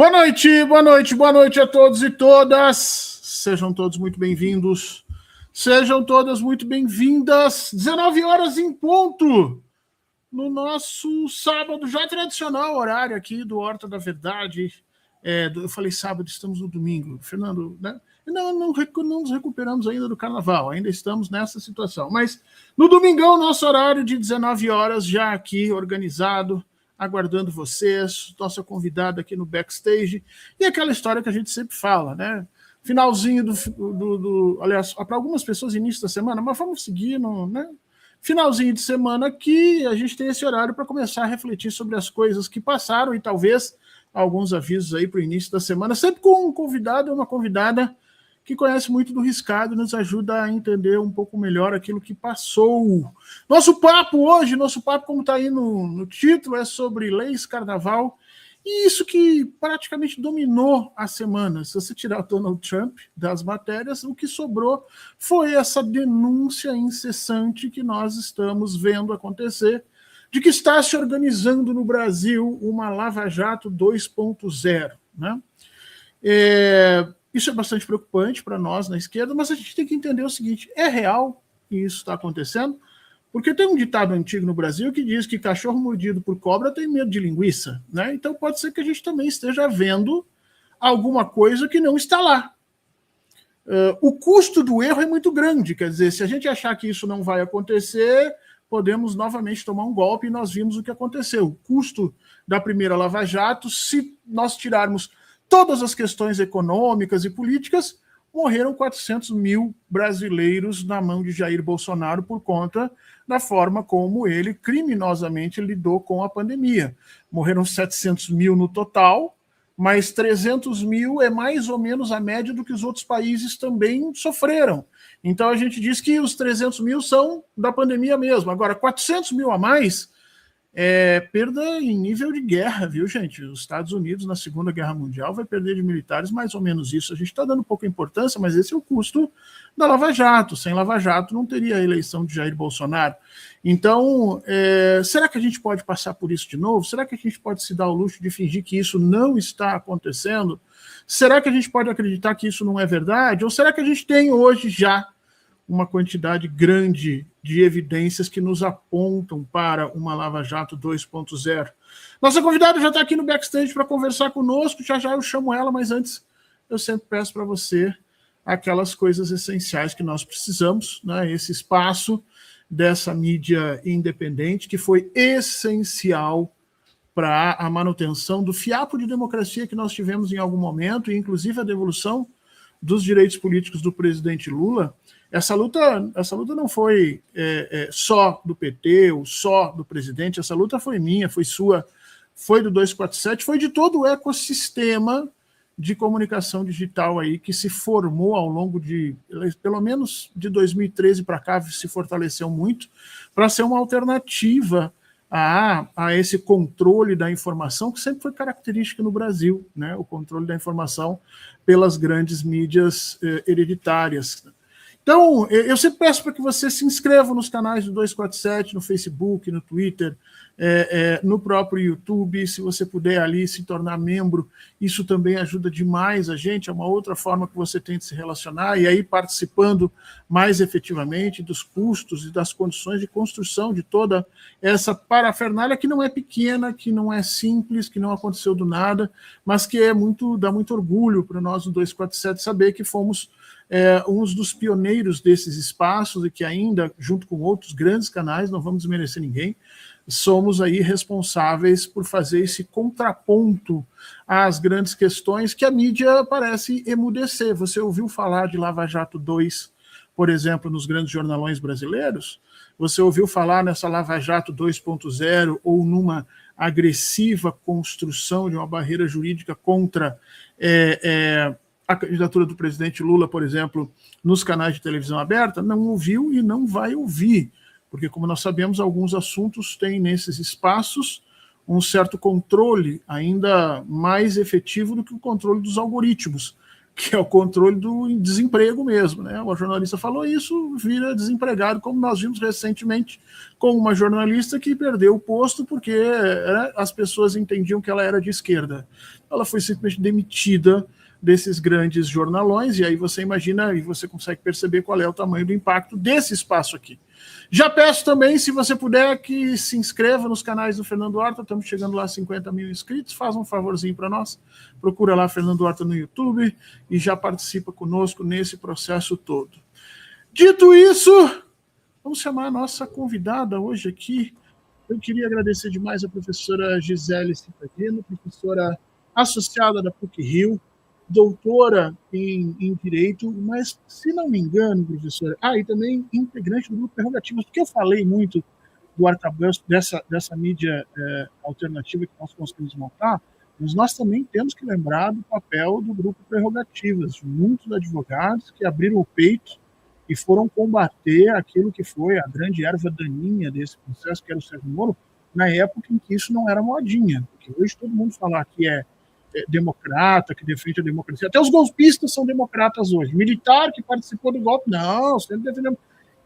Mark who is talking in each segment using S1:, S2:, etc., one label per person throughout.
S1: Boa noite, boa noite, boa noite a todos e todas. Sejam todos muito bem-vindos. Sejam todas muito bem-vindas. 19 horas em ponto, no nosso sábado, já tradicional horário aqui do Horta da Verdade. Eu falei sábado, estamos no domingo. Fernando, né? Não nos recuperamos ainda do carnaval, ainda estamos nessa situação. Mas no domingão, nosso horário de 19 horas, já aqui organizado, aguardando vocês, nossa convidada aqui no backstage, e aquela história que a gente sempre fala, né? Finalzinho aliás, para algumas pessoas, início da semana, mas vamos seguir, né? Finalzinho de semana aqui, a gente tem esse horário para começar a refletir sobre as coisas que passaram e talvez alguns avisos aí para o início da semana, sempre com um convidado ou uma convidada que conhece muito do riscado e nos ajuda a entender um pouco melhor aquilo que passou. Nosso papo hoje, como está aí no título, é sobre leis, carnaval, e isso que praticamente dominou a semana. Se você tirar o Donald Trump das matérias, o que sobrou foi essa denúncia incessante que nós estamos vendo acontecer, de que está se organizando no Brasil uma Lava Jato 2.0, né? Isso é bastante preocupante para nós na esquerda, mas a gente tem que entender o seguinte: é real que isso está acontecendo? Porque tem um ditado antigo no Brasil que diz que cachorro mordido por cobra tem medo de linguiça, né? Então pode ser que a gente também esteja vendo alguma coisa que não está lá. O custo do erro é muito grande, quer dizer, se a gente achar que isso não vai acontecer, podemos novamente tomar um golpe, e nós vimos o que aconteceu. O custo da primeira Lava Jato, se nós tirarmos todas as questões econômicas e políticas, morreram 400 mil brasileiros na mão de Jair Bolsonaro por conta da forma como ele criminosamente lidou com a pandemia. Morreram 700 mil no total, mas 300 mil é mais ou menos a média do que os outros países também sofreram. Então a gente diz que os 300 mil são da pandemia mesmo. Agora, 400 mil a mais é perda em nível de guerra, viu, gente? Os Estados Unidos, na Segunda Guerra Mundial, vai perder de militares mais ou menos isso. A gente está dando pouca importância, mas esse é o custo da Lava Jato. Sem Lava Jato não teria a eleição de Jair Bolsonaro. Então, será que a gente pode passar por isso de novo? Será que a gente pode se dar ao luxo de fingir que isso não está acontecendo? Será que a gente pode acreditar que isso não é verdade? Ou será que a gente tem hoje já uma quantidade grande de evidências que nos apontam para uma Lava Jato 2.0. Nossa convidada já está aqui no backstage para conversar conosco, já eu chamo ela, mas antes eu sempre peço para você aquelas coisas essenciais que nós precisamos, né? Esse espaço dessa mídia independente que foi essencial para a manutenção do fiapo de democracia que nós tivemos em algum momento, e inclusive a devolução dos direitos políticos do presidente Lula. Essa luta não foi só do PT ou só do presidente, essa luta foi minha, foi sua, foi do 247, foi de todo o ecossistema de comunicação digital aí que se formou ao longo de, pelo menos de 2013 para cá, se fortaleceu muito, para ser uma alternativa a esse controle da informação, que sempre foi característica no Brasil, né? O controle da informação pelas grandes mídias hereditárias. Então, eu sempre peço para que você se inscreva nos canais do 247, no Facebook, no Twitter, no próprio YouTube. Se você puder ali se tornar membro, isso também ajuda demais a gente. É uma outra forma que você tem de se relacionar e aí participando mais efetivamente dos custos e das condições de construção de toda essa parafernália que não é pequena, que não é simples, que não aconteceu do nada, mas que dá muito orgulho para nós no 247 saber que fomos uns dos pioneiros desses espaços e que ainda, junto com outros grandes canais, não vamos desmerecer ninguém, somos aí responsáveis por fazer esse contraponto às grandes questões que a mídia parece emudecer. Você ouviu falar de Lava Jato 2, por exemplo, nos grandes jornalões brasileiros? Você ouviu falar nessa Lava Jato 2.0 ou numa agressiva construção de uma barreira jurídica contra a candidatura do presidente Lula, por exemplo, nos canais de televisão aberta? Não ouviu e não vai ouvir, porque, como nós sabemos, alguns assuntos têm nesses espaços um certo controle ainda mais efetivo do que o controle dos algoritmos. que é o controle do desemprego mesmo, né? O jornalista falou isso, vira desempregado, como nós vimos recentemente com uma jornalista que perdeu o posto porque as pessoas entendiam que ela era de esquerda. Ela foi simplesmente demitida desses grandes jornalões, e aí você imagina e você consegue perceber qual é o tamanho do impacto desse espaço aqui. Já peço também, se você puder, que se inscreva nos canais do Fernando Horta, estamos chegando lá a 50 mil inscritos, faz um favorzinho para nós, procura lá Fernando Horta no YouTube e já participa conosco nesse processo todo. Dito isso, vamos chamar a nossa convidada hoje aqui. Eu queria agradecer demais a professora Gisele Citadino, professora associada da PUC-Rio, doutora em Direito, mas, se não me engano, professora, e também integrante do Grupo Prerrogativas, porque eu falei muito do arcabouço dessa mídia alternativa que nós conseguimos montar, mas nós também temos que lembrar do papel do Grupo Prerrogativas, muitos advogados que abriram o peito e foram combater aquilo que foi a grande erva daninha desse processo, que era o Sérgio Moro, na época em que isso não era modinha, porque hoje todo mundo falar que é democrata, que defende a democracia. Até os golpistas são democratas hoje. Militar que participou do golpe, não, sempre defendendo.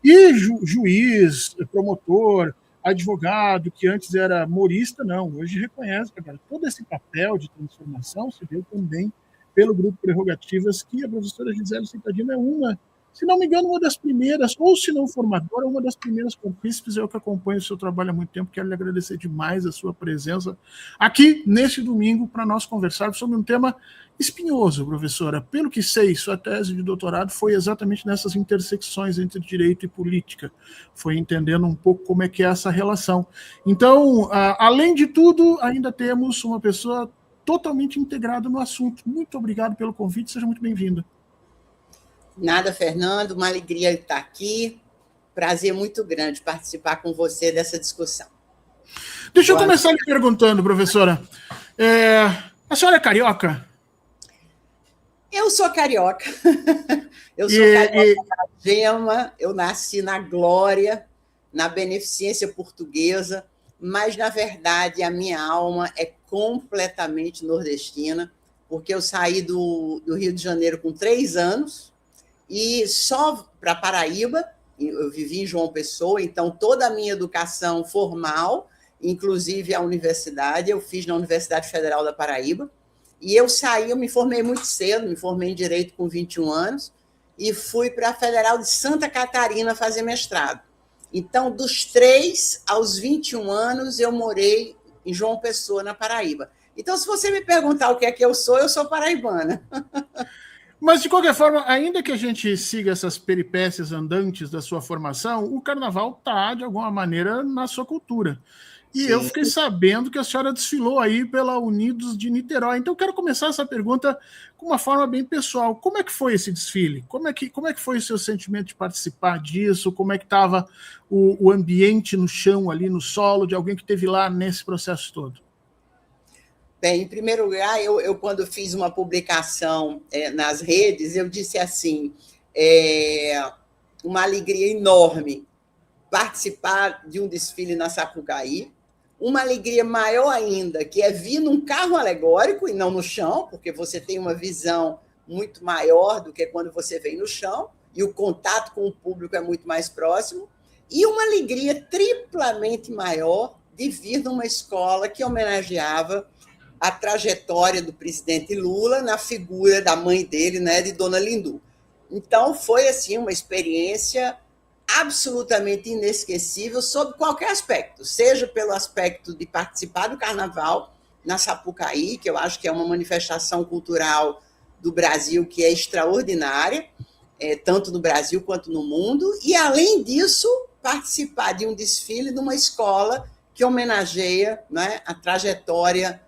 S1: E juiz, promotor, advogado, que antes era morista, não, hoje reconhece que todo esse papel de transformação se deu também pelo Grupo Prerrogativas, que a professora Gisele Citadino é uma, se não me engano, uma das primeiras, ou se não formadora, uma das primeiras partícipes. Eu que acompanho o seu trabalho há muito tempo, quero lhe agradecer demais a sua presença aqui neste domingo para nós conversarmos sobre um tema espinhoso, professora. Pelo que sei, sua tese de doutorado foi exatamente nessas intersecções entre direito e política. Foi entendendo um pouco como é que é essa relação. Então, além de tudo, ainda temos uma pessoa totalmente integrada no assunto. Muito obrigado pelo convite, seja muito bem-vinda.
S2: Nada, Fernando, uma alegria estar aqui. Prazer muito grande participar com você dessa discussão.
S1: Deixa eu começar lhe perguntando, professora. A senhora é carioca?
S2: Eu sou carioca. Eu sou carioca da gema. Eu nasci na Glória, na Beneficência Portuguesa, mas, na verdade, a minha alma é completamente nordestina, porque eu saí do Rio de Janeiro com 3 anos, e só para Paraíba. Eu vivi em João Pessoa, então toda a minha educação formal, inclusive a universidade, eu fiz na Universidade Federal da Paraíba, e eu me formei muito cedo, me formei em Direito com 21 anos, e fui para a Federal de Santa Catarina fazer mestrado. Então, dos 3 aos 21 anos, eu morei em João Pessoa, na Paraíba. Então, se você me perguntar o que é que eu sou paraibana.
S1: Mas, de qualquer forma, ainda que a gente siga essas peripécias andantes da sua formação, o carnaval está, de alguma maneira, na sua cultura. E sim, eu fiquei sabendo que a senhora desfilou aí pela Unidos de Niterói. Então, eu quero começar essa pergunta com uma forma bem pessoal. Como é que foi esse desfile? Como é que foi o seu sentimento de participar disso? Como é que estava o ambiente no chão, ali no solo, de alguém que esteve lá nesse processo todo?
S2: Bem, em primeiro lugar, eu quando fiz uma publicação nas redes, eu disse assim, uma alegria enorme participar de um desfile na Sapucaí, uma alegria maior ainda, que é vir num carro alegórico e não no chão, porque você tem uma visão muito maior do que quando você vem no chão, e o contato com o público é muito mais próximo, e uma alegria triplamente maior de vir numa escola que homenageava a trajetória do presidente Lula na figura da mãe dele, né, de Dona Lindu. Então, foi assim, uma experiência absolutamente inesquecível sob qualquer aspecto, seja pelo aspecto de participar do carnaval na Sapucaí, que eu acho que é uma manifestação cultural do Brasil que é extraordinária, tanto no Brasil quanto no mundo, e, além disso, participar de um desfile numa escola que homenageia, né, a trajetória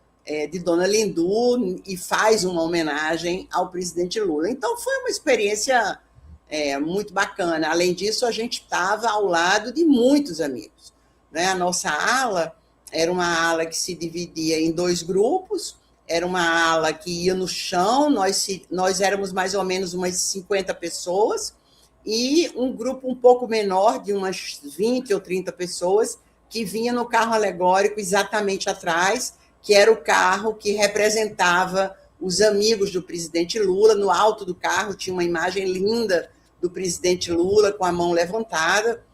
S2: de Dona Lindu e faz uma homenagem ao presidente Lula. Então, foi uma experiência muito bacana. Além disso, a gente estava ao lado de muitos amigos, né? A nossa ala era uma ala que se dividia em 2 grupos, era uma ala que ia no chão, nós éramos mais ou menos umas 50 pessoas, e um grupo um pouco menor, de umas 20 ou 30 pessoas, que vinha no carro alegórico exatamente atrás, que era o carro que representava os amigos do presidente Lula. No alto do carro tinha uma imagem linda do presidente Lula com a mão levantada.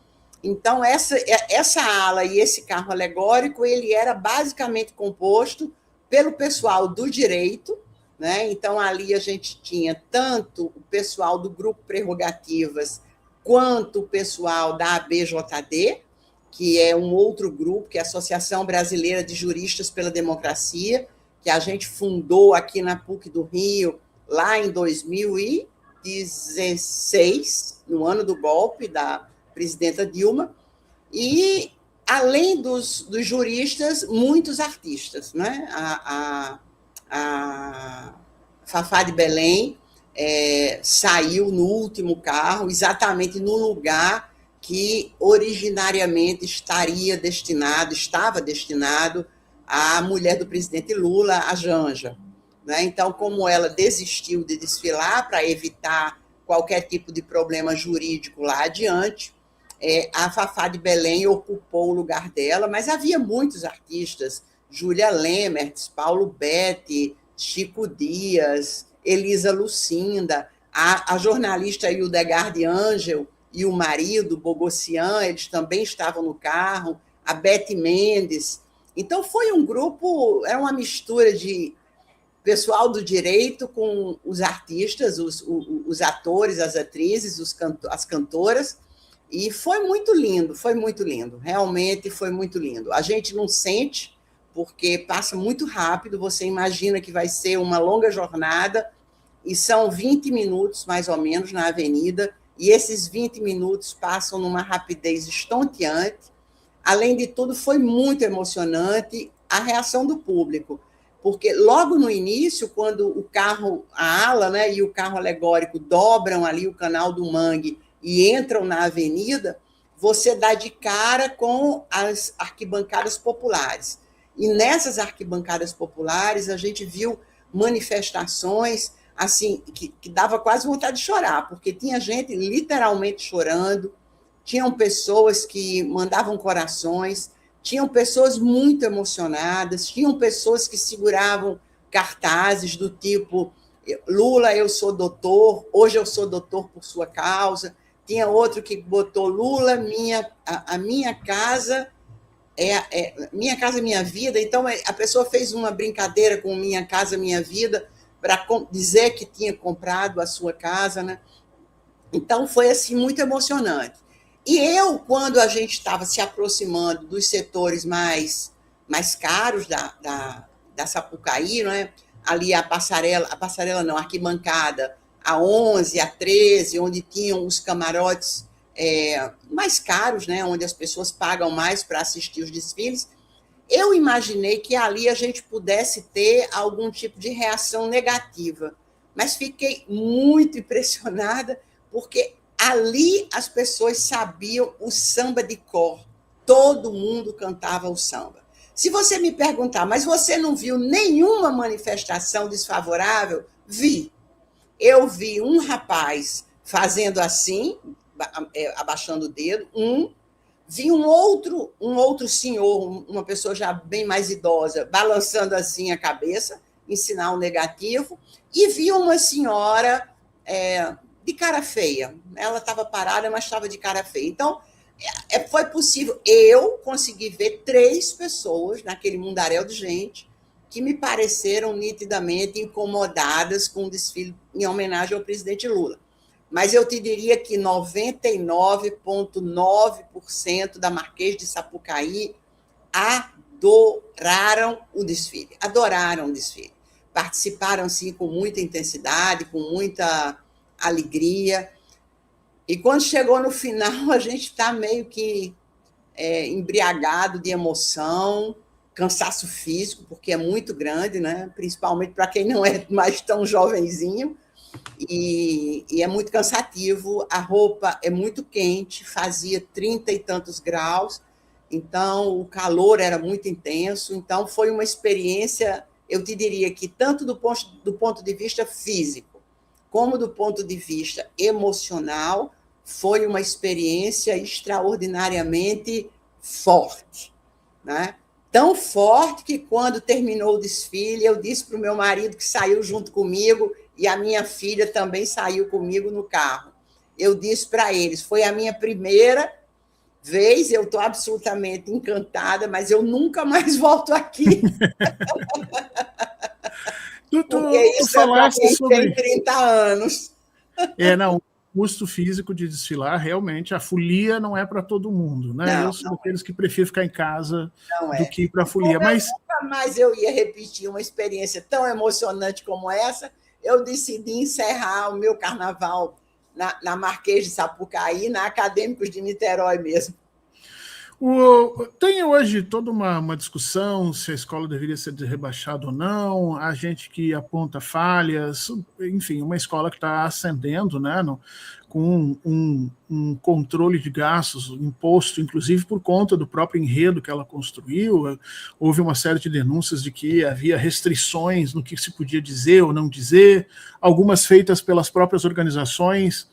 S2: Então, essa ala e esse carro alegórico, ele era basicamente composto pelo pessoal do direito, né? Então, ali a gente tinha tanto o pessoal do Grupo Prerrogativas quanto o pessoal da ABJD, que é um outro grupo, que é a Associação Brasileira de Juristas pela Democracia, que a gente fundou aqui na PUC do Rio, lá em 2016, no ano do golpe da presidenta Dilma, e, além dos juristas, muitos artistas, né? A Fafá de Belém saiu no último carro, exatamente no lugar que originariamente estava destinado à mulher do presidente Lula, a Janja, né? Então, como ela desistiu de desfilar para evitar qualquer tipo de problema jurídico lá adiante, a Fafá de Belém ocupou o lugar dela, mas havia muitos artistas, Júlia Lemertz, Paulo Betti, Chico Dias, Elisa Lucinda, a jornalista Hildegard Angel e o marido, Bogossian, eles também estavam no carro, a Beth Mendes. Então, foi um grupo, era uma mistura de pessoal do direito com os artistas, os atores, as atrizes, as cantoras, e foi muito lindo, realmente foi muito lindo. A gente não sente, porque passa muito rápido, você imagina que vai ser uma longa jornada, e são 20 minutos, mais ou menos, na avenida, e esses 20 minutos passam numa rapidez estonteante. Além de tudo, foi muito emocionante a reação do público, porque logo no início, quando o carro, a ala, né, e o carro alegórico dobram ali o Canal do Mangue e entram na avenida, você dá de cara com as arquibancadas populares. E nessas arquibancadas populares, a gente viu manifestações assim que dava quase vontade de chorar, porque tinha gente literalmente chorando, tinham pessoas que mandavam corações, tinham pessoas muito emocionadas, tinham pessoas que seguravam cartazes do tipo Lula, eu sou doutor, hoje eu sou doutor por sua causa. Tinha outro que botou Lula, a minha casa minha casa, minha vida. Então, a pessoa fez uma brincadeira com Minha Casa Minha Vida para dizer que tinha comprado a sua casa, né? Então, foi assim, muito emocionante. E quando a gente estava se aproximando dos setores mais caros da Sapucaí, né? Ali a passarela não, a arquibancada, a 11, a 13, onde tinham os camarotes mais caros, né? Onde as pessoas pagam mais para assistir os desfiles, eu imaginei que ali a gente pudesse ter algum tipo de reação negativa, mas fiquei muito impressionada, porque ali as pessoas sabiam o samba de cor, todo mundo cantava o samba. Se você me perguntar, mas você não viu nenhuma manifestação desfavorável? Vi. Eu vi um rapaz fazendo assim, abaixando o dedo, vi um outro senhor, uma pessoa já bem mais idosa, balançando assim a cabeça, em sinal negativo, e vi uma senhora de cara feia. Ela estava parada, mas estava de cara feia. Então, foi possível. Eu consegui ver 3 pessoas naquele mundaréu de gente que me pareceram nitidamente incomodadas com o desfile em homenagem ao presidente Lula. Mas eu te diria que 99,9% da Marquês de Sapucaí adoraram o desfile. Participaram, sim, com muita intensidade, com muita alegria. E quando chegou no final, a gente está meio que embriagado de emoção, cansaço físico, porque é muito grande, né? Principalmente para quem não é mais tão jovenzinho. E é muito cansativo, a roupa é muito quente, fazia 30 e tantos graus, então o calor era muito intenso. Então foi uma experiência, eu te diria que tanto do ponto de vista físico, como do ponto de vista emocional, foi uma experiência extraordinariamente forte, né? tão forte que, quando terminou o desfile, eu disse para o meu marido, que saiu junto comigo, e a minha filha também saiu comigo no carro. Eu disse para eles, foi a minha primeira vez, eu estou absolutamente encantada, mas eu nunca mais volto aqui. Porque isso é para quem tem 30 anos.
S1: Não, o custo físico de desfilar, realmente, a folia não é para todo mundo, né?
S2: Não,
S1: eu sou daqueles que prefiro ficar em casa do que ir para a
S2: Como
S1: folia. Mas
S2: nunca mais eu ia repetir uma experiência tão emocionante como essa, eu decidi encerrar o meu carnaval na Marquês de Sapucaí, na Acadêmicos de Niterói mesmo.
S1: Tem hoje toda uma discussão se a escola deveria ser rebaixada ou não, a gente que aponta falhas, enfim, uma escola que está ascendendo, né, com um controle de gastos imposto, inclusive por conta do próprio enredo que ela construiu. Houve uma série de denúncias de que havia restrições no que se podia dizer ou não dizer, algumas feitas pelas próprias organizações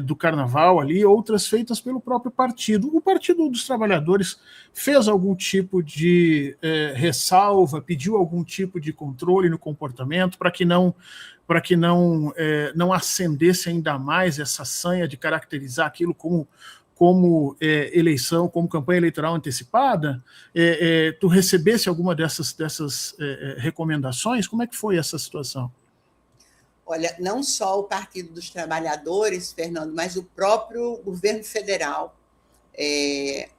S1: do carnaval ali, outras feitas pelo próprio partido. O Partido dos Trabalhadores fez algum tipo de ressalva, pediu algum tipo de controle no comportamento para que não acendesse ainda mais essa sanha de caracterizar aquilo como eleição, como campanha eleitoral antecipada. Tu recebesse alguma dessas recomendações? Como é que foi essa situação?
S2: Olha, não só o Partido dos Trabalhadores, Fernando, mas o próprio governo federal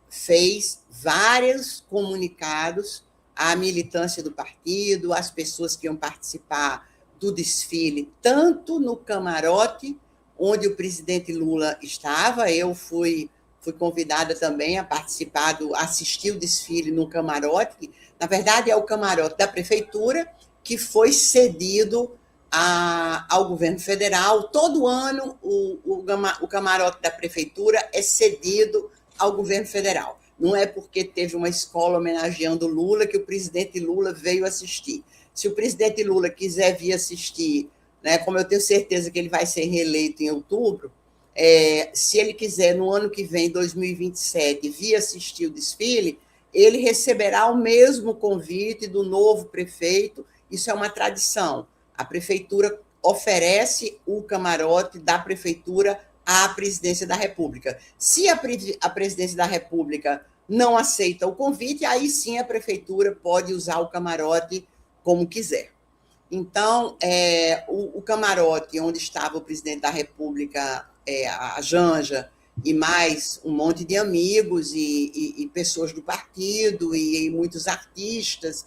S2: fez vários comunicados à militância do partido, às pessoas que iam participar do desfile, tanto no camarote, onde o presidente Lula estava. Eu fui convidada também a participar, assistir o desfile no camarote, que, na verdade, é o camarote da prefeitura, que foi cedido ao governo federal. Todo ano o camarote da prefeitura é cedido ao governo federal. Não é porque teve uma escola homenageando Lula que o presidente Lula veio assistir. Se o presidente Lula quiser vir assistir, né, como eu tenho certeza que ele vai ser reeleito em outubro, se ele quiser, no ano que vem, 2027, vir assistir o desfile, ele receberá o mesmo convite do novo prefeito. Isso é uma tradição. A prefeitura oferece o camarote da prefeitura à presidência da República. Se a presidência da República não aceita o convite, aí sim a prefeitura pode usar o camarote como quiser. Então, o camarote onde estava o presidente da República, a Janja, e mais um monte de amigos e pessoas do partido e muitos artistas,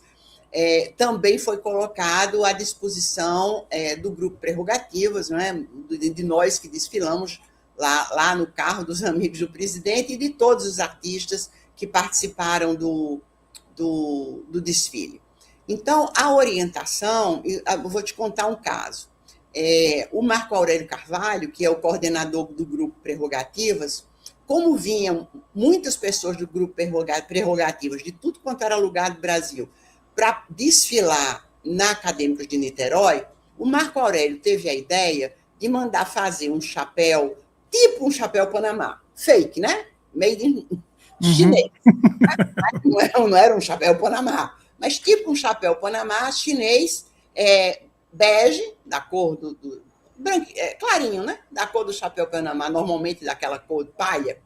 S2: também foi colocado à disposição do Grupo Prerrogativas, né, de nós que desfilamos lá no carro dos amigos do presidente e de todos os artistas que participaram do desfile. Então, a orientação, eu vou te contar um caso. O Marco Aurélio Carvalho, que é o coordenador do Grupo Prerrogativas, como vinham muitas pessoas do Grupo Prerrogativas, de tudo quanto era lugar do Brasil, para desfilar na Acadêmicos de Niterói, o Marco Aurélio teve a ideia de mandar fazer um chapéu, tipo um chapéu Panamá, fake, né? Made in chinês. Não era um chapéu Panamá, mas tipo um chapéu Panamá chinês, bege, da cor do clarinho, né? Da cor do chapéu Panamá, normalmente daquela cor de palha,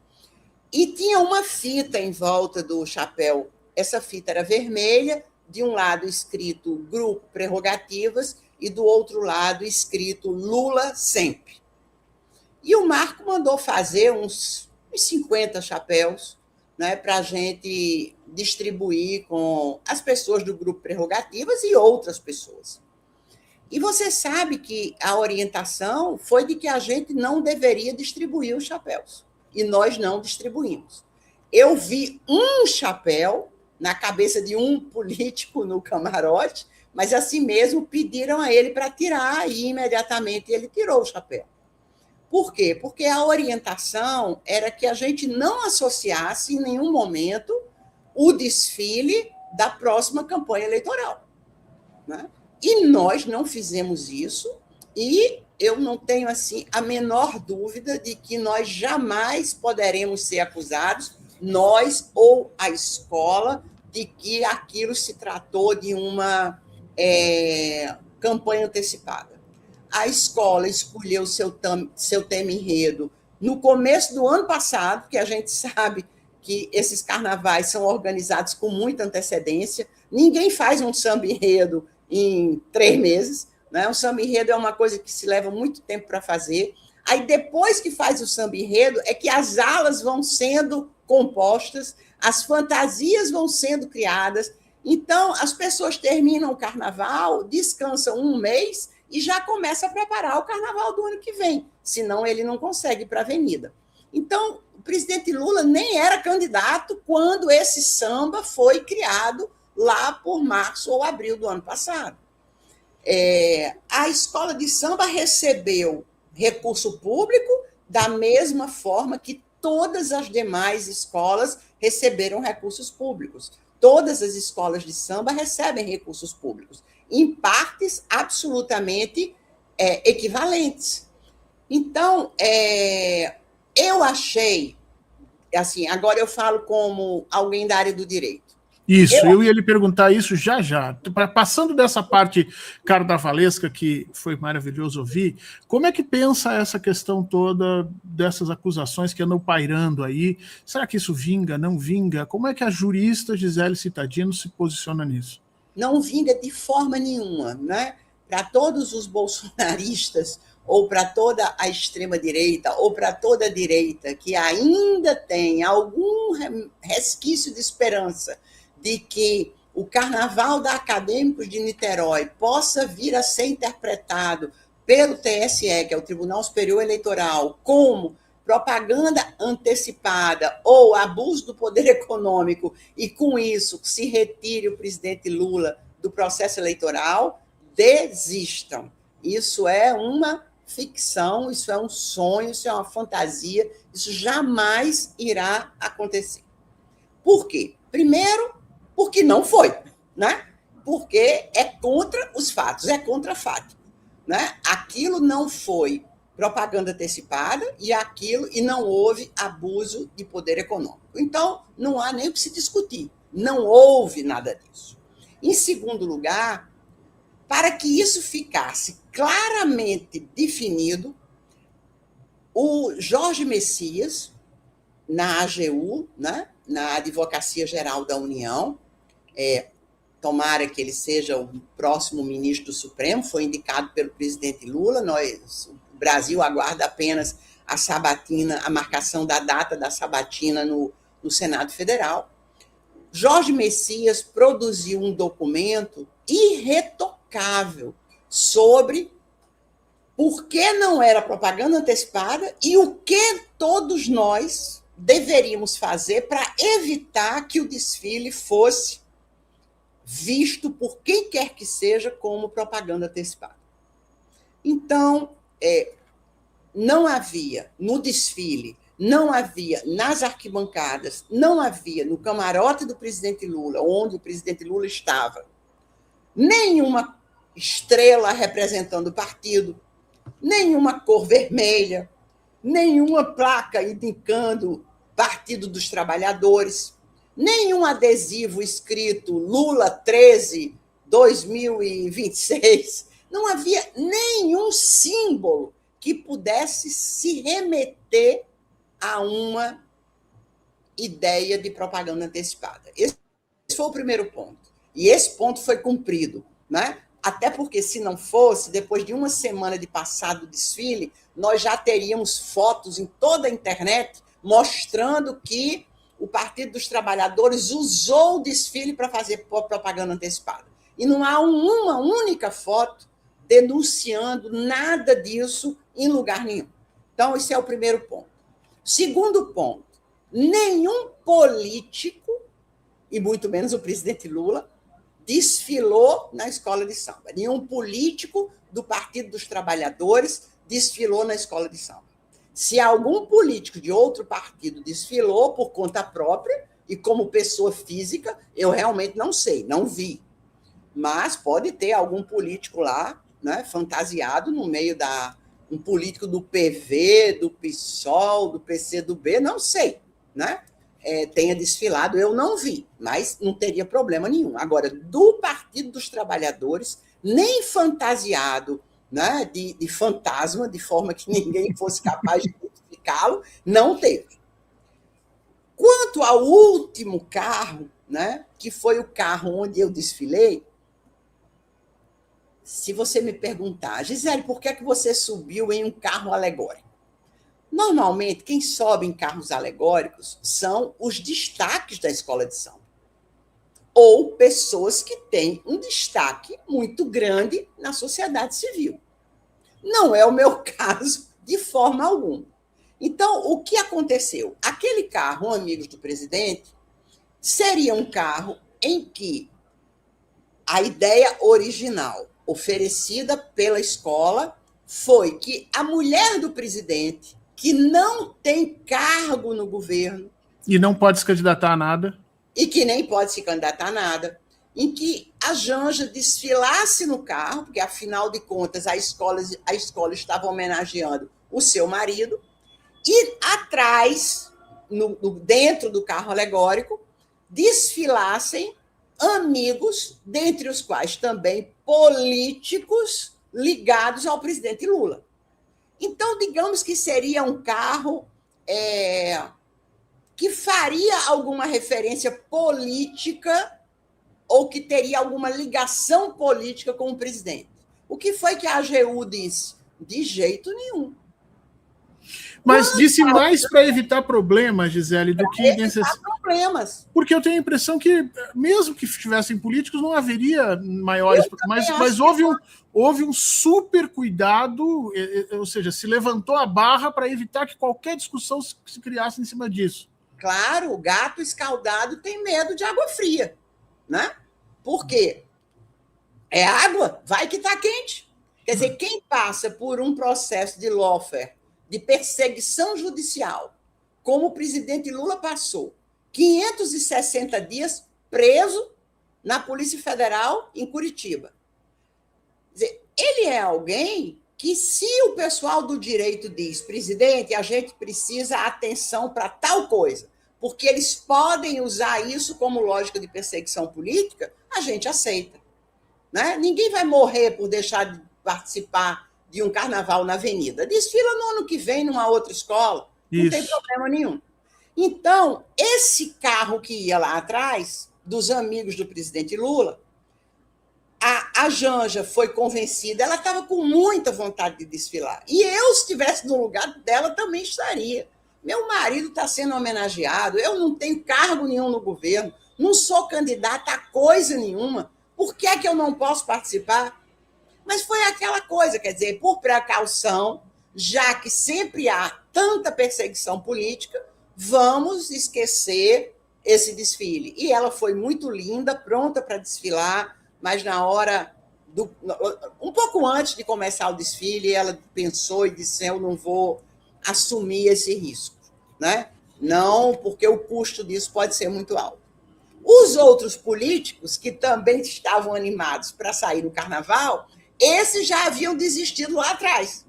S2: e tinha uma fita em volta do chapéu. Essa fita era vermelha, de um lado escrito Grupo Prerrogativas e do outro lado escrito Lula sempre. E o Marco mandou fazer uns 50 chapéus, né, para a gente distribuir com as pessoas do Grupo Prerrogativas e outras pessoas. E você sabe que a orientação foi de que a gente não deveria distribuir os chapéus. E nós não distribuímos. Eu vi um chapéu na cabeça de um político no camarote, mas assim mesmo pediram a ele para tirar, e imediatamente ele tirou o chapéu. Por quê? Porque a orientação era que a gente não associasse em nenhum momento o desfile da próxima campanha eleitoral, né? E nós não fizemos isso, e eu não tenho assim a menor dúvida de que nós jamais poderemos ser acusados, nós ou a escola, de que aquilo se tratou de uma campanha antecipada. A escola escolheu seu tema enredo no começo do ano passado, que a gente sabe que esses carnavais são organizados com muita antecedência. Ninguém faz um samba enredo em 3 meses, né? O samba enredo é uma coisa que se leva muito tempo para fazer. Aí, depois que faz o samba enredo, é que as alas vão sendo compostas, as fantasias vão sendo criadas. Então, as pessoas terminam o carnaval, descansam 1 mês e já começa a preparar o carnaval do ano que vem, senão ele não consegue ir para a avenida. Então, o presidente Lula nem era candidato quando esse samba foi criado lá por março ou abril do ano passado. A escola de samba recebeu recurso público da mesma forma que todas as demais escolas receberam recursos públicos. Todas as escolas de samba recebem recursos públicos, em partes absolutamente equivalentes. Então, eu achei, assim, agora eu falo como alguém da área do direito.
S1: Isso, eu ia lhe perguntar isso já. Passando dessa parte carnavalesca, que foi maravilhoso ouvir, como é que pensa essa questão toda dessas acusações que andam pairando aí? Será que isso vinga, não vinga? Como é que a jurista Gisele Cittadino se posiciona nisso?
S2: Não vinga de forma nenhuma, né? Para todos os bolsonaristas, ou para toda a extrema-direita, ou para toda a direita, que ainda tem algum resquício de esperança de que o Carnaval da Acadêmicos de Niterói possa vir a ser interpretado pelo TSE, que é o Tribunal Superior Eleitoral, como propaganda antecipada ou abuso do poder econômico, e com isso se retire o presidente Lula do processo eleitoral, desistam. Isso é uma ficção, isso é um sonho, isso é uma fantasia, isso jamais irá acontecer. Por quê? Primeiro, porque não foi, né? Porque é contra os fatos, é contra fato, né? Aquilo não foi propaganda antecipada e não houve abuso de poder econômico. Então, não há nem o que se discutir, não houve nada disso. Em segundo lugar, para que isso ficasse claramente definido, o Jorge Messias, na AGU, né, na Advocacia Geral da União, tomara que ele seja o próximo ministro do Supremo, foi indicado pelo presidente Lula, o Brasil aguarda apenas a sabatina, a marcação da data da sabatina no Senado Federal. Jorge Messias produziu um documento irretocável sobre por que não era propaganda antecipada e o que todos nós deveríamos fazer para evitar que o desfile fosse visto por quem quer que seja como propaganda antecipada. Então, não havia no desfile, não havia nas arquibancadas, não havia no camarote do presidente Lula, onde o presidente Lula estava, nenhuma estrela representando o partido, nenhuma cor vermelha, nenhuma placa indicando Partido dos Trabalhadores, nenhum adesivo escrito Lula 13, 2026. Não havia nenhum símbolo que pudesse se remeter a uma ideia de propaganda antecipada. Esse foi o primeiro ponto. E esse ponto foi cumprido, né? Até porque, se não fosse, depois de uma semana de passado o desfile, nós já teríamos fotos em toda a internet mostrando que o Partido dos Trabalhadores usou o desfile para fazer propaganda antecipada. E não há uma única foto denunciando nada disso em lugar nenhum. Então, esse é o primeiro ponto. Segundo ponto, nenhum político, e muito menos o presidente Lula, desfilou na escola de samba. Nenhum político do Partido dos Trabalhadores desfilou na escola de samba. Se algum político de outro partido desfilou por conta própria e como pessoa física, eu realmente não sei, não vi. Mas pode ter algum político lá, né, fantasiado no meio um político do PV, do PSOL, do PCdoB, não sei, né? tenha desfilado, eu não vi, mas não teria problema nenhum. Agora, do Partido dos Trabalhadores, nem fantasiado, né, de fantasma, de forma que ninguém fosse capaz de identificá-lo, não teve. Quanto ao último carro, né, que foi o carro onde eu desfilei, se você me perguntar, Gisele, por que você subiu em um carro alegórico? Normalmente, quem sobe em carros alegóricos são os destaques da escola de samba, ou pessoas que têm um destaque muito grande na sociedade civil. Não é o meu caso de forma alguma. Então, o que aconteceu? Aquele carro, Amigos do Presidente, seria um carro em que a ideia original oferecida pela escola foi que a mulher do presidente, que não tem cargo no governo...
S1: E não pode se candidatar a nada.
S2: E que nem pode se candidatar a nada, em que a Janja desfilasse no carro, porque, afinal de contas, a escola estava homenageando o seu marido, e atrás, dentro do carro alegórico, desfilassem amigos, dentre os quais também políticos ligados ao presidente Lula. Então, digamos que seria um carro que faria alguma referência política ou que teria alguma ligação política com o presidente. O que foi que a AGU disse? De jeito nenhum.
S1: Mas disse mais para evitar problemas, Gisele, do que necessário.
S2: Problemas.
S1: Porque eu tenho a impressão que, mesmo que tivessem políticos, não haveria maiores. Mas houve um super cuidado, ou seja, se levantou a barra para evitar que qualquer discussão se criasse em cima disso.
S2: Claro, o gato escaldado tem medo de água fria, né? Por quê? É água, vai que está quente. Quer dizer, quem passa por um processo de lawfare, de perseguição judicial, como o presidente Lula passou, 560 dias preso na Polícia Federal em Curitiba. Quer dizer, ele é alguém que, se o pessoal do direito diz, presidente, a gente precisa atenção para tal coisa, porque eles podem usar isso como lógica de perseguição política, a gente aceita. Né? Ninguém vai morrer por deixar de participar de um carnaval na avenida. Desfila no ano que vem numa outra escola, não tem problema nenhum. Então, esse carro que ia lá atrás, dos amigos do presidente Lula, a Janja foi convencida, ela estava com muita vontade de desfilar. E eu, se estivesse no lugar dela, também estaria. Meu marido está sendo homenageado, eu não tenho cargo nenhum no governo, não sou candidata a coisa nenhuma. Por que é que eu não posso participar? Mas foi aquela coisa, quer dizer, por precaução, já que sempre há tanta perseguição política, vamos esquecer esse desfile. E ela foi muito linda, pronta para desfilar, mas na hora, um pouco antes de começar o desfile, ela pensou e disse, eu não vou assumir esse risco. Né? Não, porque o custo disso pode ser muito alto. Os outros políticos, que também estavam animados para sair no carnaval, esses já haviam desistido lá atrás.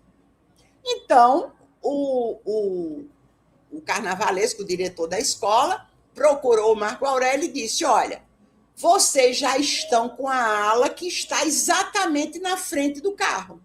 S2: Então, o carnavalesco, o diretor da escola, procurou o Marco Aurélio e disse, olha, vocês já estão com a ala que está exatamente na frente do carro.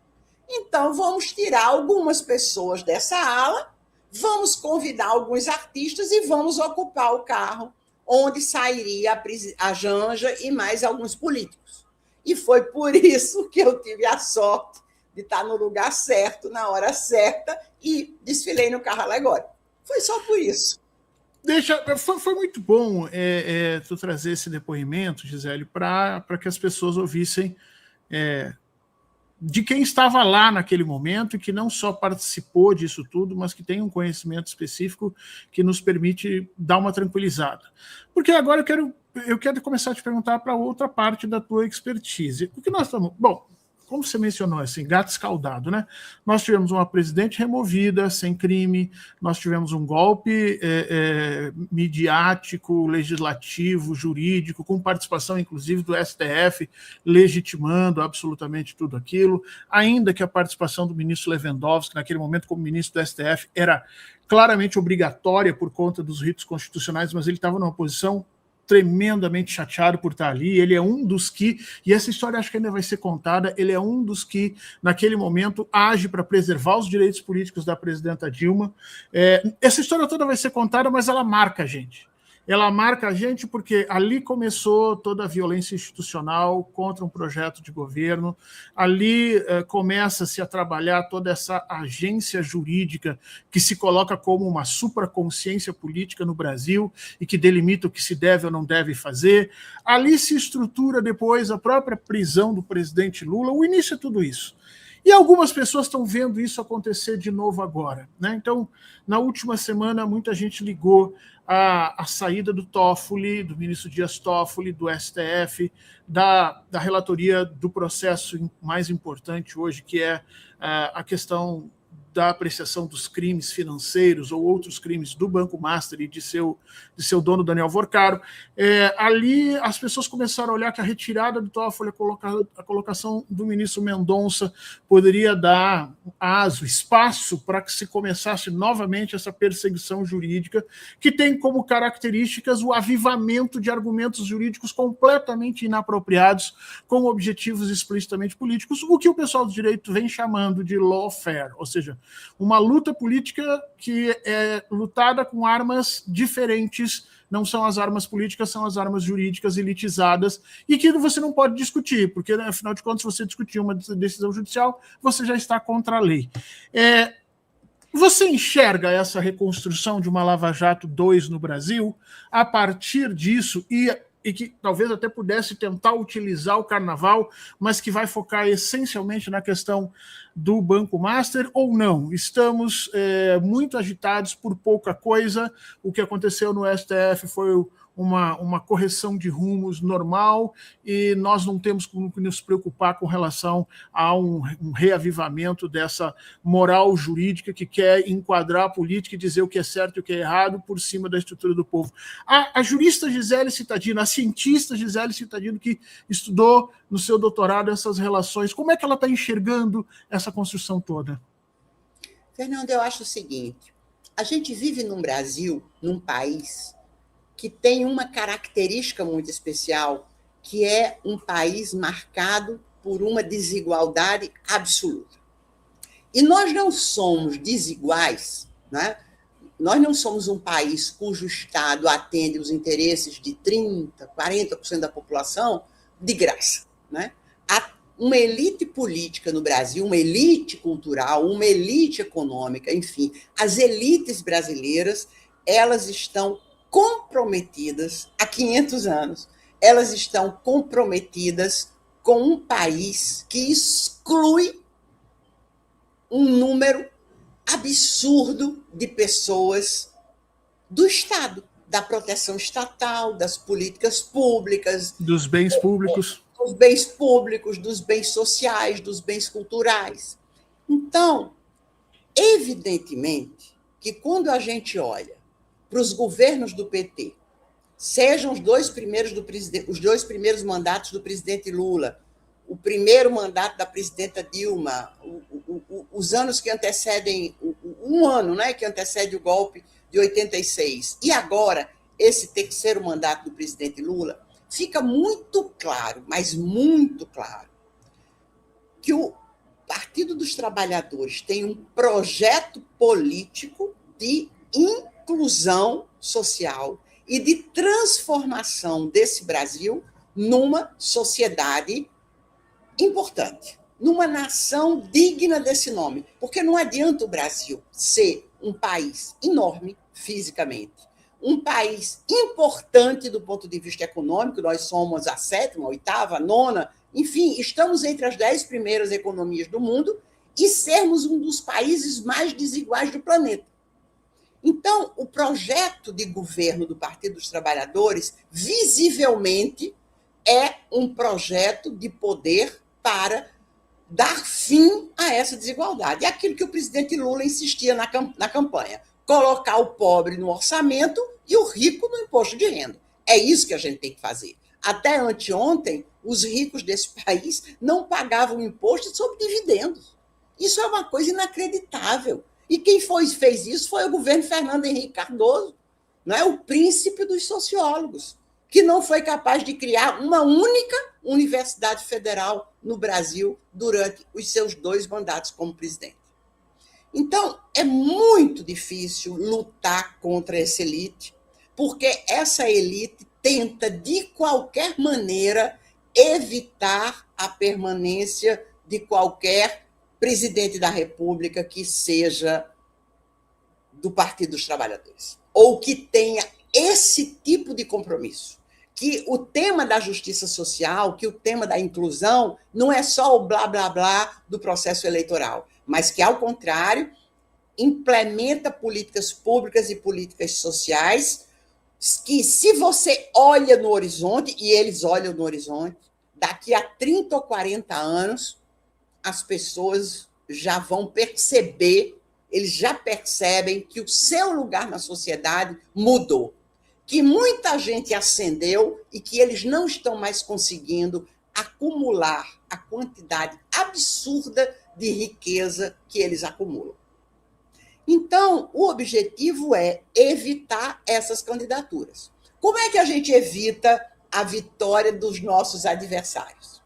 S2: Então, vamos tirar algumas pessoas dessa ala, vamos convidar alguns artistas e vamos ocupar o carro onde sairia a Janja e mais alguns políticos. E foi por isso que eu tive a sorte de estar no lugar certo, na hora certa, e desfilei no carro alegórico. Foi só por isso.
S1: Foi muito bom tu trazer esse depoimento, Gisele, para que as pessoas ouvissem de quem estava lá naquele momento e que não só participou disso tudo, mas que tem um conhecimento específico que nos permite dar uma tranquilizada. Porque agora eu quero começar a te perguntar para outra parte da tua expertise. O que nós estamos... Bom, como você mencionou, assim, gato escaldado, né? Nós tivemos uma presidente removida, sem crime, nós tivemos um golpe midiático, legislativo, jurídico, com participação, inclusive, do STF, legitimando absolutamente tudo aquilo, ainda que a participação do ministro Lewandowski, naquele momento, como ministro do STF, era claramente obrigatória por conta dos ritos constitucionais, mas ele estava numa posição tremendamente chateado por estar ali. Ele é um dos que, e essa história acho que ainda vai ser contada, ele é um dos que, naquele momento, age para preservar os direitos políticos da presidenta Dilma. Essa história toda vai ser contada, mas ela marca a gente. Ela marca a gente porque ali começou toda a violência institucional contra um projeto de governo, ali começa-se a trabalhar toda essa agência jurídica que se coloca como uma supraconsciência política no Brasil e que delimita o que se deve ou não deve fazer. Ali se estrutura depois a própria prisão do presidente Lula, o início é tudo isso. E algumas pessoas estão vendo isso acontecer de novo agora, né? Então, na última semana, muita gente ligou a saída do Toffoli, do ministro Dias Toffoli, do STF, da relatoria do processo mais importante hoje, que é a questão da apreciação dos crimes financeiros ou outros crimes do Banco Master e de seu dono, Daniel Vorcaro. Ali as pessoas começaram a olhar que a retirada do Toffoli, a colocação do ministro Mendonça poderia dar espaço para que se começasse novamente essa perseguição jurídica, que tem como características o avivamento de argumentos jurídicos completamente inapropriados, com objetivos explicitamente políticos, o que o pessoal do direito vem chamando de lawfare, ou seja, uma luta política que é lutada com armas diferentes, não são as armas políticas, são as armas jurídicas elitizadas, e que você não pode discutir, porque, né, afinal de contas, se você discutir uma decisão judicial, você já está contra a lei. Você enxerga essa reconstrução de uma Lava Jato 2 no Brasil a partir disso e que talvez até pudesse tentar utilizar o carnaval, mas que vai focar essencialmente na questão do Banco Master, ou não? Estamos muito agitados por pouca coisa. O que aconteceu no STF foi uma correção de rumos normal e nós não temos como nos preocupar com relação a um reavivamento dessa moral jurídica que quer enquadrar a política e dizer o que é certo e o que é errado por cima da estrutura do povo. A jurista Gisele Cittadino, a cientista Gisele Cittadino, que estudou no seu doutorado essas relações, como é que ela está enxergando essa construção toda?
S2: Fernando, eu acho o seguinte, a gente vive num Brasil, num país que tem uma característica muito especial, que é um país marcado por uma desigualdade absoluta. E nós não somos desiguais, né? Nós não somos um país cujo Estado atende os interesses de 30%, 40% da população de graça, né? Há uma elite política no Brasil, uma elite cultural, uma elite econômica, enfim, as elites brasileiras, elas estão comprometidas há 500 anos. Elas estão comprometidas com um país que exclui um número absurdo de pessoas do Estado, da proteção estatal, das políticas públicas,
S1: dos bens públicos,
S2: dos bens sociais, dos bens culturais. Então, evidentemente que quando a gente olha para os governos do PT, sejam os dois primeiros mandatos do presidente Lula, o primeiro mandato da presidenta Dilma, os anos que antecedem, um ano, né, que antecede o golpe de 86, e agora esse terceiro mandato do presidente Lula, fica muito claro, mas muito claro, que o Partido dos Trabalhadores tem um projeto político de inclusão social e de transformação desse Brasil numa sociedade importante, numa nação digna desse nome. Porque não adianta o Brasil ser um país enorme fisicamente, um país importante do ponto de vista econômico, nós somos a 7ª, a 8ª, a 9ª, enfim, estamos entre as 10 primeiras economias do mundo e sermos um dos países mais desiguais do planeta. Então, o projeto de governo do Partido dos Trabalhadores, visivelmente, é um projeto de poder para dar fim a essa desigualdade. É aquilo que o presidente Lula insistia na campanha: colocar o pobre no orçamento e o rico no imposto de renda. É isso que a gente tem que fazer. Até anteontem, os ricos desse país não pagavam imposto sobre dividendos. Isso é uma coisa inacreditável. E quem fez isso foi o governo Fernando Henrique Cardoso, não é? O príncipe dos sociólogos, que não foi capaz de criar uma única universidade federal no Brasil durante os seus 2 mandatos como presidente. Então, é muito difícil lutar contra essa elite, porque essa elite tenta, de qualquer maneira, evitar a permanência de qualquer presidente da República que seja do Partido dos Trabalhadores, ou que tenha esse tipo de compromisso. Que o tema da justiça social, que o tema da inclusão, não é só o blá, blá, blá do processo eleitoral, mas que, ao contrário, implementa políticas públicas e políticas sociais que, se você olha no horizonte, e eles olham no horizonte, daqui a 30 ou 40 anos, as pessoas já vão perceber, eles já percebem que o seu lugar na sociedade mudou, que muita gente ascendeu e que eles não estão mais conseguindo acumular a quantidade absurda de riqueza que eles acumulam. Então, o objetivo é evitar essas candidaturas. Como é que a gente evita a vitória dos nossos adversários?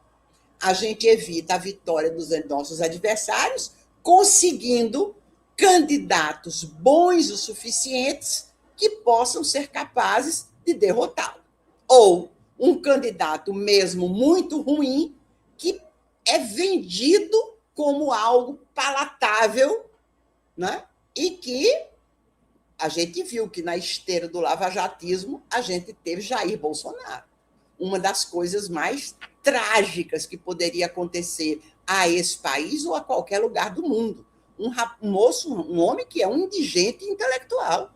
S2: A gente evita a vitória dos nossos adversários conseguindo candidatos bons o suficientes que possam ser capazes de derrotá-lo. Ou um candidato mesmo muito ruim que é vendido como algo palatável, né? E que a gente viu que na esteira do lavajatismo a gente teve Jair Bolsonaro. Uma das coisas mais trágicas que poderia acontecer a esse país ou a qualquer lugar do mundo. Um homem que é um indigente intelectual.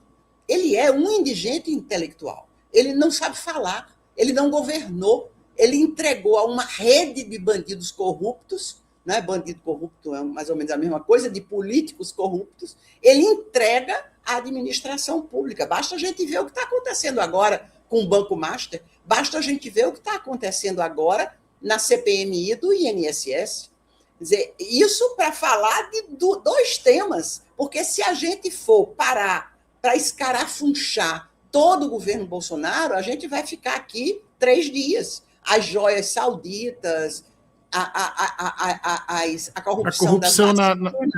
S2: Ele é um indigente intelectual. Ele não sabe falar, ele não governou, ele entregou a uma rede de bandidos corruptos, né? Bandido corrupto é mais ou menos a mesma coisa, de políticos corruptos, ele entrega a administração pública. Basta a gente ver o que está acontecendo agora com o Banco Master, basta a gente ver o que está acontecendo agora na CPMI do INSS. Quer dizer, isso para falar de 2 temas, porque se a gente for parar para escarafunchar todo o governo Bolsonaro, a gente vai ficar aqui 3 dias. As joias sauditas, a corrupção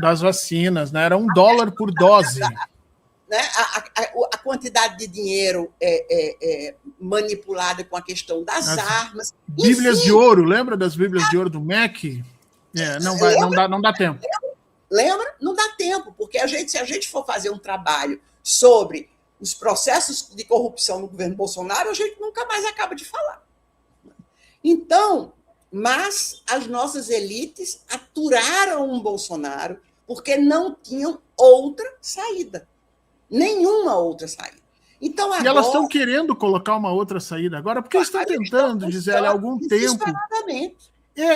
S1: das vacinas, né? Era $1 por dose.
S2: Né? A quantidade de dinheiro manipulada com a questão das armas.
S1: Bíblias de ouro, lembra das Bíblias de ouro do MEC? Não dá tempo.
S2: Lembra? Não dá tempo, porque se a gente for fazer um trabalho sobre os processos de corrupção no governo Bolsonaro, a gente nunca mais acaba de falar. Então, mas as nossas elites aturaram um Bolsonaro porque não tinham outra saída. Nenhuma outra saída. Então, agora,
S1: e elas estão querendo colocar uma outra saída agora, porque eles estão tentando, Gisele, há algum tempo.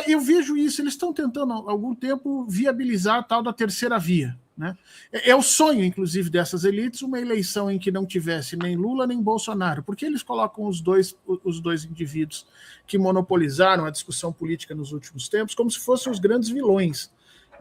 S1: Eu vejo isso, eles estão tentando há algum tempo viabilizar a tal da terceira via. Né? É o sonho, inclusive, dessas elites, uma eleição em que não tivesse nem Lula nem Bolsonaro, porque eles colocam os dois indivíduos que monopolizaram a discussão política nos últimos tempos como se fossem os grandes vilões.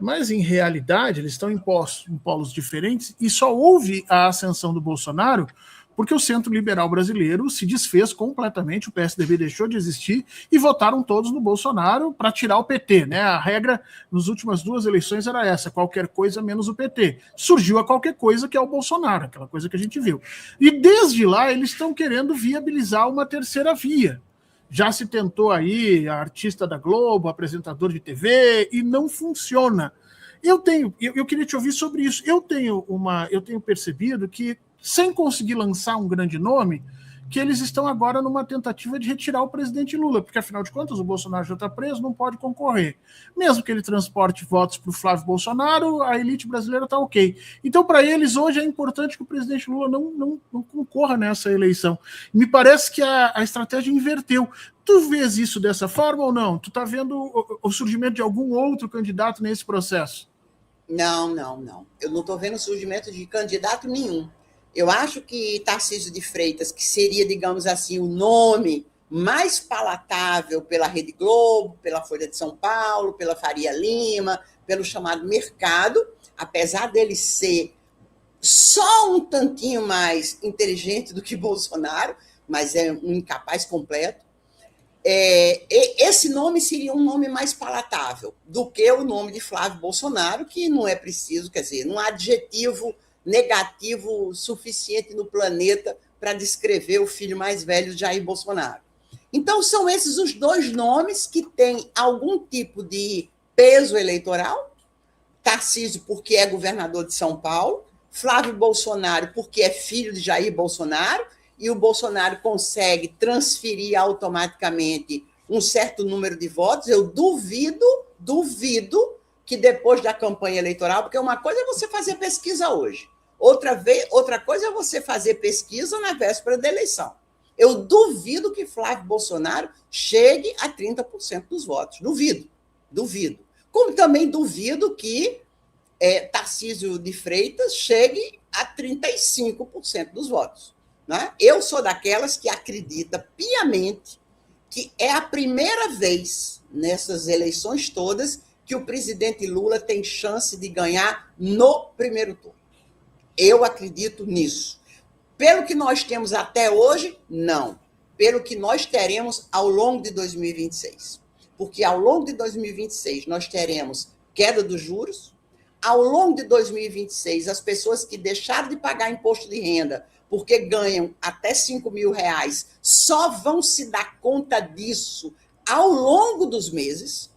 S1: Mas, em realidade, eles estão em polos diferentes e só houve a ascensão do Bolsonaro porque o centro liberal brasileiro se desfez completamente, o PSDB deixou de existir e votaram todos no Bolsonaro para tirar o PT. Né? A regra nas últimas 2 eleições era essa, qualquer coisa menos o PT. Surgiu a qualquer coisa que é o Bolsonaro, aquela coisa que a gente viu. E desde lá eles estão querendo viabilizar uma terceira via. Já se tentou aí a artista da Globo, apresentador de TV, e não funciona. Eu queria te ouvir sobre isso. Eu tenho percebido que sem conseguir lançar um grande nome, que eles estão agora numa tentativa de retirar o presidente Lula, porque, afinal de contas, o Bolsonaro já está preso, não pode concorrer. Mesmo que ele transporte votos para o Flávio Bolsonaro, a elite brasileira está ok. Então, para eles, hoje é importante que o presidente Lula não concorra nessa eleição. Me parece que a estratégia inverteu. Tu vês isso dessa forma ou não? Tu está vendo o surgimento de algum outro candidato nesse processo?
S2: Não. Eu não estou vendo o surgimento de candidato nenhum. Eu acho que Tarcísio de Freitas, que seria, digamos assim, o nome mais palatável pela Rede Globo, pela Folha de São Paulo, pela Faria Lima, pelo chamado mercado, apesar dele ser só um tantinho mais inteligente do que Bolsonaro, mas é um incapaz completo, esse nome seria um nome mais palatável do que o nome de Flávio Bolsonaro, que não é preciso, quer dizer, não há adjetivo negativo suficiente no planeta para descrever o filho mais velho de Jair Bolsonaro. Então, são esses os dois nomes que têm algum tipo de peso eleitoral. Tarcísio, porque é governador de São Paulo, Flávio Bolsonaro, porque é filho de Jair Bolsonaro, e o Bolsonaro consegue transferir automaticamente um certo número de votos. Eu duvido que depois da campanha eleitoral, porque uma coisa é você fazer pesquisa hoje, outra coisa é você fazer pesquisa na véspera da eleição. Eu duvido que Flávio Bolsonaro chegue a 30% dos votos. Duvido. Como também duvido que Tarcísio de Freitas chegue a 35% dos votos. Né? Eu sou daquelas que acredita piamente que é a primeira vez nessas eleições todas que o presidente Lula tem chance de ganhar no primeiro turno. Eu acredito nisso. Pelo que nós temos até hoje, não. Pelo que nós teremos ao longo de 2026. Porque ao longo de 2026 nós teremos queda dos juros. Ao longo de 2026, as pessoas que deixaram de pagar imposto de renda porque ganham até R$5.000 só vão se dar conta disso ao longo dos meses.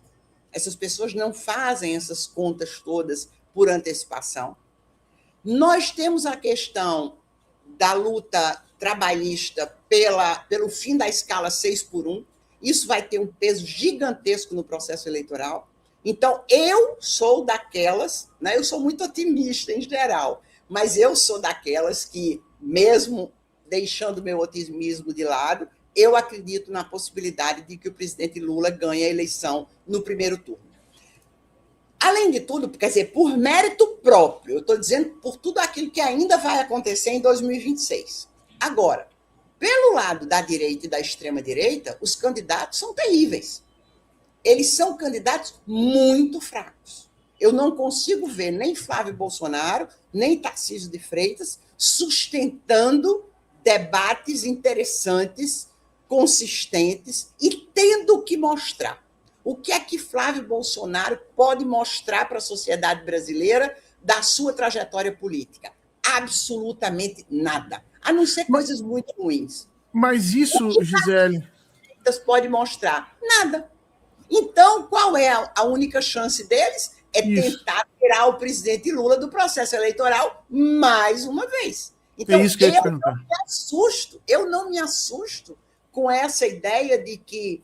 S2: Essas pessoas não fazem essas contas todas por antecipação. Nós temos a questão da luta trabalhista pelo fim da escala 6x1. Isso vai ter um peso gigantesco no processo eleitoral. Então, eu sou daquelas, né, eu sou muito otimista em geral, mas eu sou daquelas que, mesmo deixando meu otimismo de lado, eu acredito na possibilidade de que o presidente Lula ganhe a eleição no primeiro turno. Além de tudo, quer dizer, por mérito próprio, eu estou dizendo por tudo aquilo que ainda vai acontecer em 2026. Agora, pelo lado da direita e da extrema-direita, os candidatos são terríveis. Eles são candidatos muito fracos. Eu não consigo ver nem Flávio Bolsonaro, nem Tarcísio de Freitas sustentando debates interessantes, consistentes e tendo que mostrar. O que é que Flávio Bolsonaro pode mostrar para a sociedade brasileira da sua trajetória política? Absolutamente nada, a não ser coisas muito ruins.
S1: Mas isso, Gisele...
S2: pode mostrar? Nada. Então, qual é a única chance deles? É tentar tirar o presidente Lula do processo eleitoral mais uma vez. Então,
S1: isso que
S2: eu não me assusto com essa ideia de que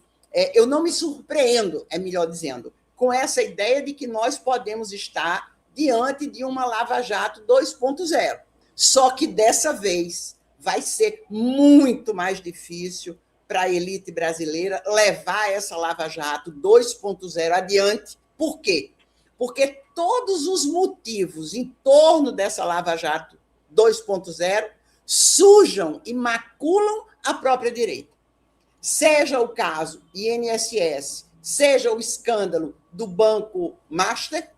S2: eu não me surpreendo, é melhor dizendo, com essa ideia de que nós podemos estar diante de uma Lava Jato 2.0. Só que dessa vez vai ser muito mais difícil para a elite brasileira levar essa Lava Jato 2.0 adiante. Por quê? Porque todos os motivos em torno dessa Lava Jato 2.0 sujam e maculam a própria direita. Seja o caso INSS, seja o escândalo do Banco Master,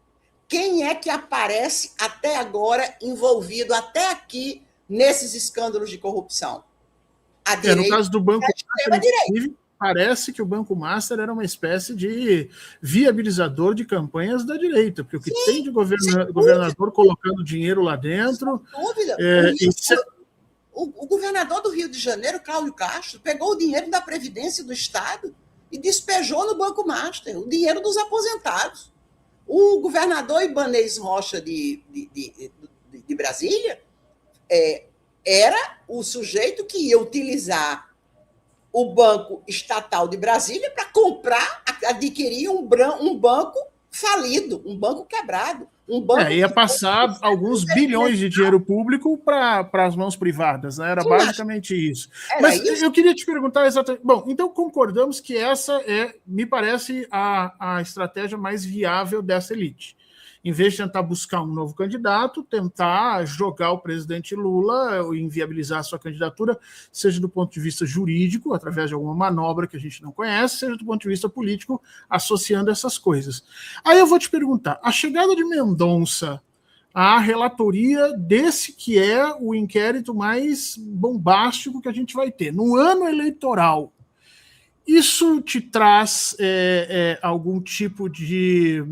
S2: quem é que aparece até agora envolvido, até aqui, nesses escândalos de corrupção? A direita.
S1: No caso do Banco Master, parece que o Banco Master era uma espécie de viabilizador de campanhas da direita, porque o que tem de governador colocando dinheiro lá dentro...
S2: Sem dúvida. O governador do Rio de Janeiro, Cláudio Castro, pegou o dinheiro da Previdência do Estado e despejou no Banco Master, o dinheiro dos aposentados. O governador Ibanez Rocha de Brasília era o sujeito que ia utilizar o Banco Estatal de Brasília para comprar, adquirir um banco falido, um banco quebrado.
S1: Ia passar alguns bilhões de dinheiro público para as mãos privadas, né? Era basicamente isso. Mas eu queria te perguntar exatamente. Bom, então concordamos que essa me parece, a estratégia mais viável dessa elite. Em vez de tentar buscar um novo candidato, tentar jogar o presidente Lula, inviabilizar a sua candidatura, seja do ponto de vista jurídico, através de alguma manobra que a gente não conhece, seja do ponto de vista político, associando essas coisas. Aí eu vou te perguntar, a chegada de Mendonça à relatoria desse que é o inquérito mais bombástico que a gente vai ter, no ano eleitoral, isso te traz algum tipo de...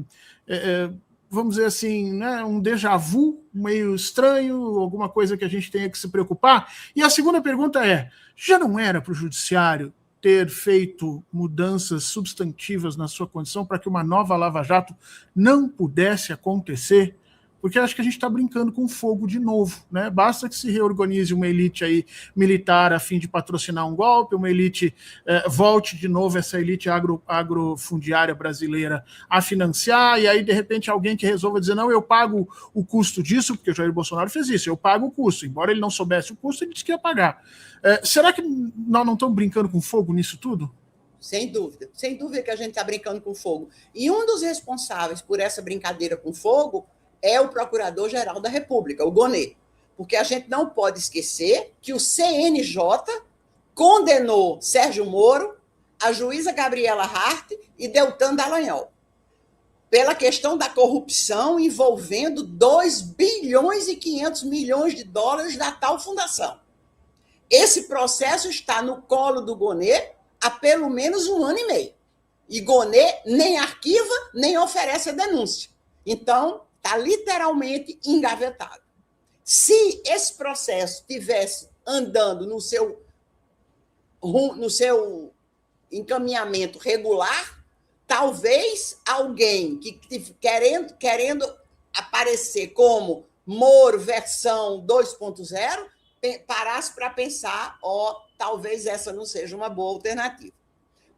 S1: vamos dizer assim, né, um déjà vu meio estranho, alguma coisa que a gente tenha que se preocupar? E a segunda pergunta é, já não era para o judiciário ter feito mudanças substantivas na sua condição para que uma nova Lava Jato não pudesse acontecer? Porque acho que a gente está brincando com fogo de novo, né? Basta que se reorganize uma elite aí militar a fim de patrocinar um golpe, uma elite volte de novo essa elite agrofundiária brasileira a financiar, e aí de repente alguém que resolva dizer, não, eu pago o custo disso, porque o Jair Bolsonaro fez isso, eu pago o custo, embora ele não soubesse o custo, ele disse que ia pagar. Será que nós não estamos brincando com fogo nisso tudo?
S2: Sem dúvida que a gente está brincando com fogo. E um dos responsáveis por essa brincadeira com fogo é o Procurador-Geral da República, o Gonê. Porque a gente não pode esquecer que o CNJ condenou Sérgio Moro, a juíza Gabriela Hart e Deltan Dallagnol pela questão da corrupção envolvendo 2 bilhões e 500 milhões de dólares da tal fundação. Esse processo está no colo do Gonê há pelo menos 1 ano e meio. E Gonê nem arquiva, nem oferece a denúncia. Então, está literalmente engavetado. Se esse processo estivesse andando no seu encaminhamento regular, talvez alguém que querendo aparecer como Moro versão 2.0 parasse para pensar, talvez essa não seja uma boa alternativa.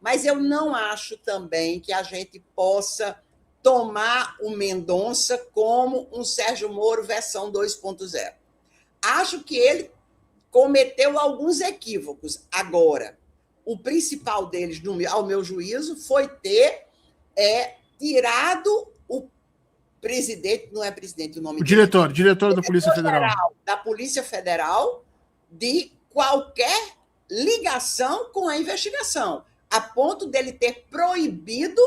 S2: Mas eu não acho também que a gente possa tomar o Mendonça como um Sérgio Moro versão 2.0. Acho que ele cometeu alguns equívocos. Agora, o principal deles, ao meu juízo, foi ter tirado o presidente, não é presidente o nome dele,
S1: diretor da Polícia Federal.
S2: Da Polícia Federal, de qualquer ligação com a investigação, a ponto dele ter proibido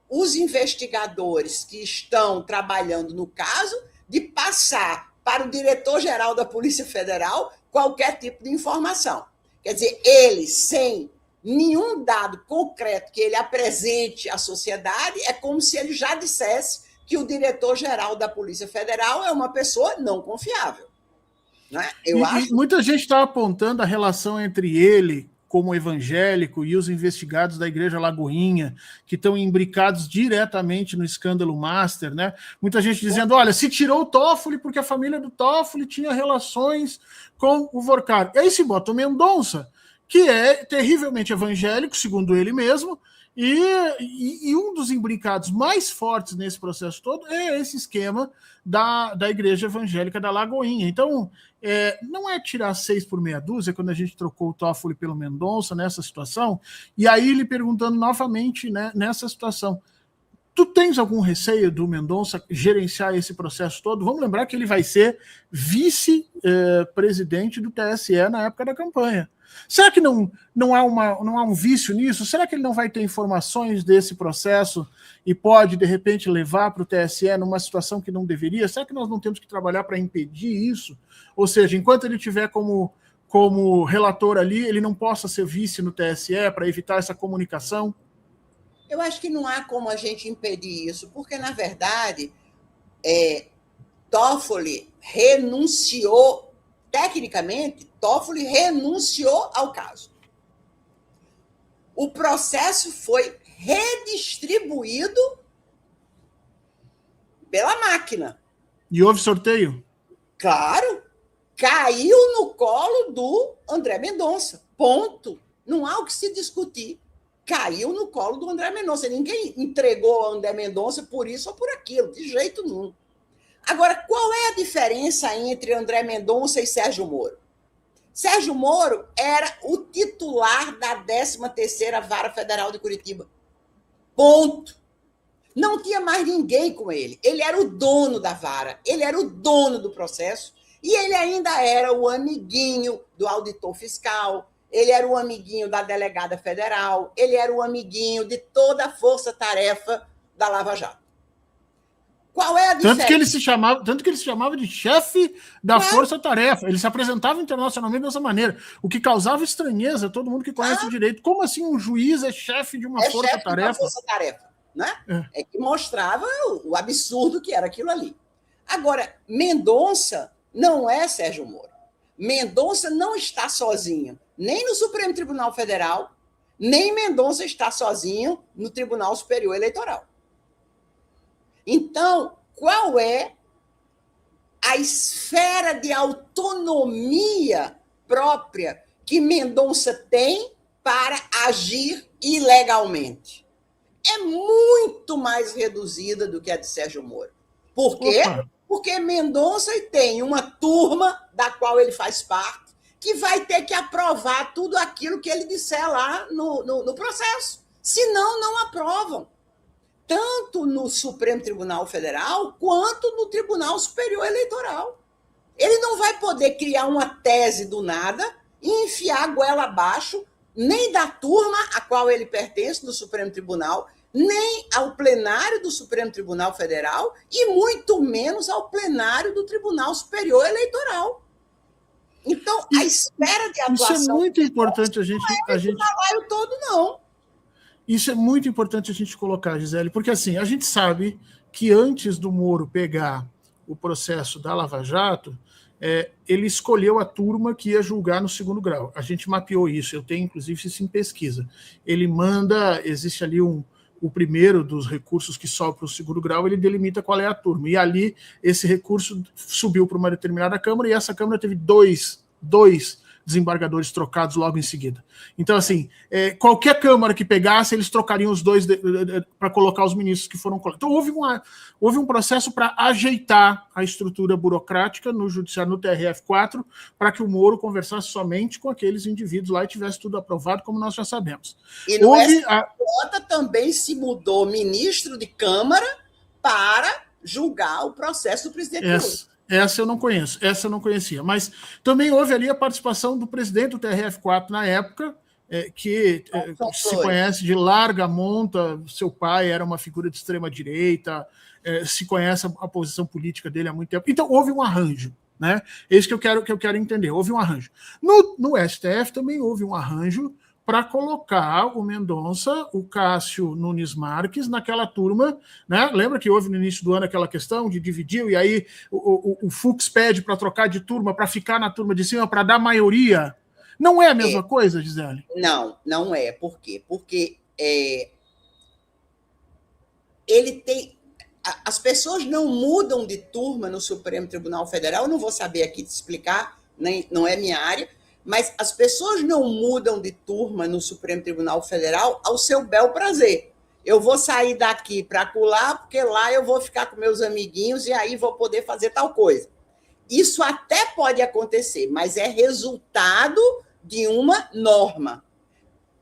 S2: os investigadores que estão trabalhando no caso de passar para o diretor-geral da Polícia Federal qualquer tipo de informação. Quer dizer, ele, sem nenhum dado concreto que ele apresente à sociedade, é como se ele já dissesse que o diretor-geral da Polícia Federal é uma pessoa não confiável. Né?
S1: Muita gente está apontando a relação entre ele, como evangélico, e os investigados da Igreja Lagoinha, que estão imbricados diretamente no escândalo Master, né? Muita gente dizendo, olha, se tirou o Toffoli porque a família do Toffoli tinha relações com o Vorcar. E aí se bota o Mendonça, que é terrivelmente evangélico, segundo ele mesmo, e um dos imbricados mais fortes nesse processo todo é esse esquema da Igreja Evangélica da Lagoinha. Então, não é tirar 6 por meia dúzia, quando a gente trocou o Toffoli pelo Mendonça nessa situação, e aí ele perguntando novamente, né, nessa situação, tu tens algum receio do Mendonça gerenciar esse processo todo? Vamos lembrar que ele vai ser vice-presidente do TSE na época da campanha. Será que não há um vício nisso? Será que ele não vai ter informações desse processo e pode, de repente, levar para o TSE numa situação que não deveria? Será que nós não temos que trabalhar para impedir isso? Ou seja, enquanto ele estiver como relator ali, ele não possa ser vice no TSE para evitar essa comunicação?
S2: Eu acho que não há como a gente impedir isso, porque, na verdade, Toffoli renunciou. Tecnicamente, Toffoli renunciou ao caso. O processo foi redistribuído pela máquina.
S1: E houve sorteio?
S2: Claro. caiu no colo do André Mendonça. Ponto. Não há o que se discutir. Caiu no colo do André Mendonça. Ninguém entregou ao André Mendonça por isso ou por aquilo, de jeito nenhum. Agora, qual é a diferença entre André Mendonça e Sérgio Moro? Sérgio Moro era o titular da 13ª Vara Federal de Curitiba. Ponto. Não tinha mais ninguém com ele. Ele era o dono da vara, ele era o dono do processo e ele ainda era o amiguinho do auditor fiscal, ele era o amiguinho da delegada federal, ele era o amiguinho de toda a força-tarefa da Lava Jato. Qual é a diferença?
S1: Tanto que ele se chamava de chefe da força-tarefa. Ele se apresentava internacionalmente dessa maneira, o que causava estranheza a todo mundo que conhece o direito. Como assim um juiz é chefe de uma força-tarefa?
S2: Força-tarefa, né? É que mostrava o absurdo que era aquilo ali. Agora, Mendonça não é Sérgio Moro. Mendonça não está sozinho, nem no Supremo Tribunal Federal, nem Mendonça está sozinho no Tribunal Superior Eleitoral. Então, qual é a esfera de autonomia própria que Mendonça tem para agir ilegalmente? É muito mais reduzida do que a de Sérgio Moro. Por quê? Porque Mendonça tem uma turma da qual ele faz parte que vai ter que aprovar tudo aquilo que ele disser lá no processo. Senão, não aprovam. Tanto no Supremo Tribunal Federal quanto no Tribunal Superior Eleitoral. Ele não vai poder criar uma tese do nada e enfiar a goela abaixo nem da turma a qual ele pertence no Supremo Tribunal, nem ao plenário do Supremo Tribunal Federal e muito menos ao plenário do Tribunal Superior Eleitoral. Então, a esfera de atuação...
S1: Isso é muito importante a gente...
S2: balaio todo, não.
S1: Isso é muito importante a gente colocar, Gisele, porque assim, a gente sabe que antes do Moro pegar o processo da Lava Jato, ele escolheu a turma que ia julgar no segundo grau. A gente mapeou isso, eu tenho inclusive isso em pesquisa. Ele manda, existe ali o primeiro dos recursos que sobe para o segundo grau, ele delimita qual é a turma. E ali, esse recurso subiu para uma determinada Câmara, e essa Câmara teve dois desembargadores trocados logo em seguida. Então, assim, qualquer Câmara que pegasse, eles trocariam os dois para colocar os ministros que foram colocados. Então, houve um processo para ajeitar a estrutura burocrática no Judiciário, no TRF4, para que o Moro conversasse somente com aqueles indivíduos lá e tivesse tudo aprovado, como nós já sabemos.
S2: E no STJ também se mudou ministro de Câmara para julgar o processo do presidente Lula.
S1: Essa eu não conheço, essa eu não conhecia. Mas também houve ali a participação do presidente do TRF4 na época, que se conhece de larga monta, seu pai era uma figura de extrema-direita, se conhece a posição política dele há muito tempo. Então, houve um arranjo, né? É isso que eu quero entender, houve um arranjo. No STF também houve um arranjo para colocar o Mendonça, o Cássio Nunes Marques, naquela turma, né? Lembra que houve no início do ano aquela questão de dividir, e aí o Fux pede para trocar de turma, para ficar na turma de cima, para dar maioria? Não é a mesma coisa, Gisele?
S2: Não, não é. Por quê? Porque ele tem... As pessoas não mudam de turma no Supremo Tribunal Federal, eu não vou saber aqui te explicar, não é minha área, mas as pessoas não mudam de turma no Supremo Tribunal Federal ao seu bel prazer. Eu vou sair daqui para acolá, porque lá eu vou ficar com meus amiguinhos e aí vou poder fazer tal coisa. Isso até pode acontecer, mas é resultado de uma norma.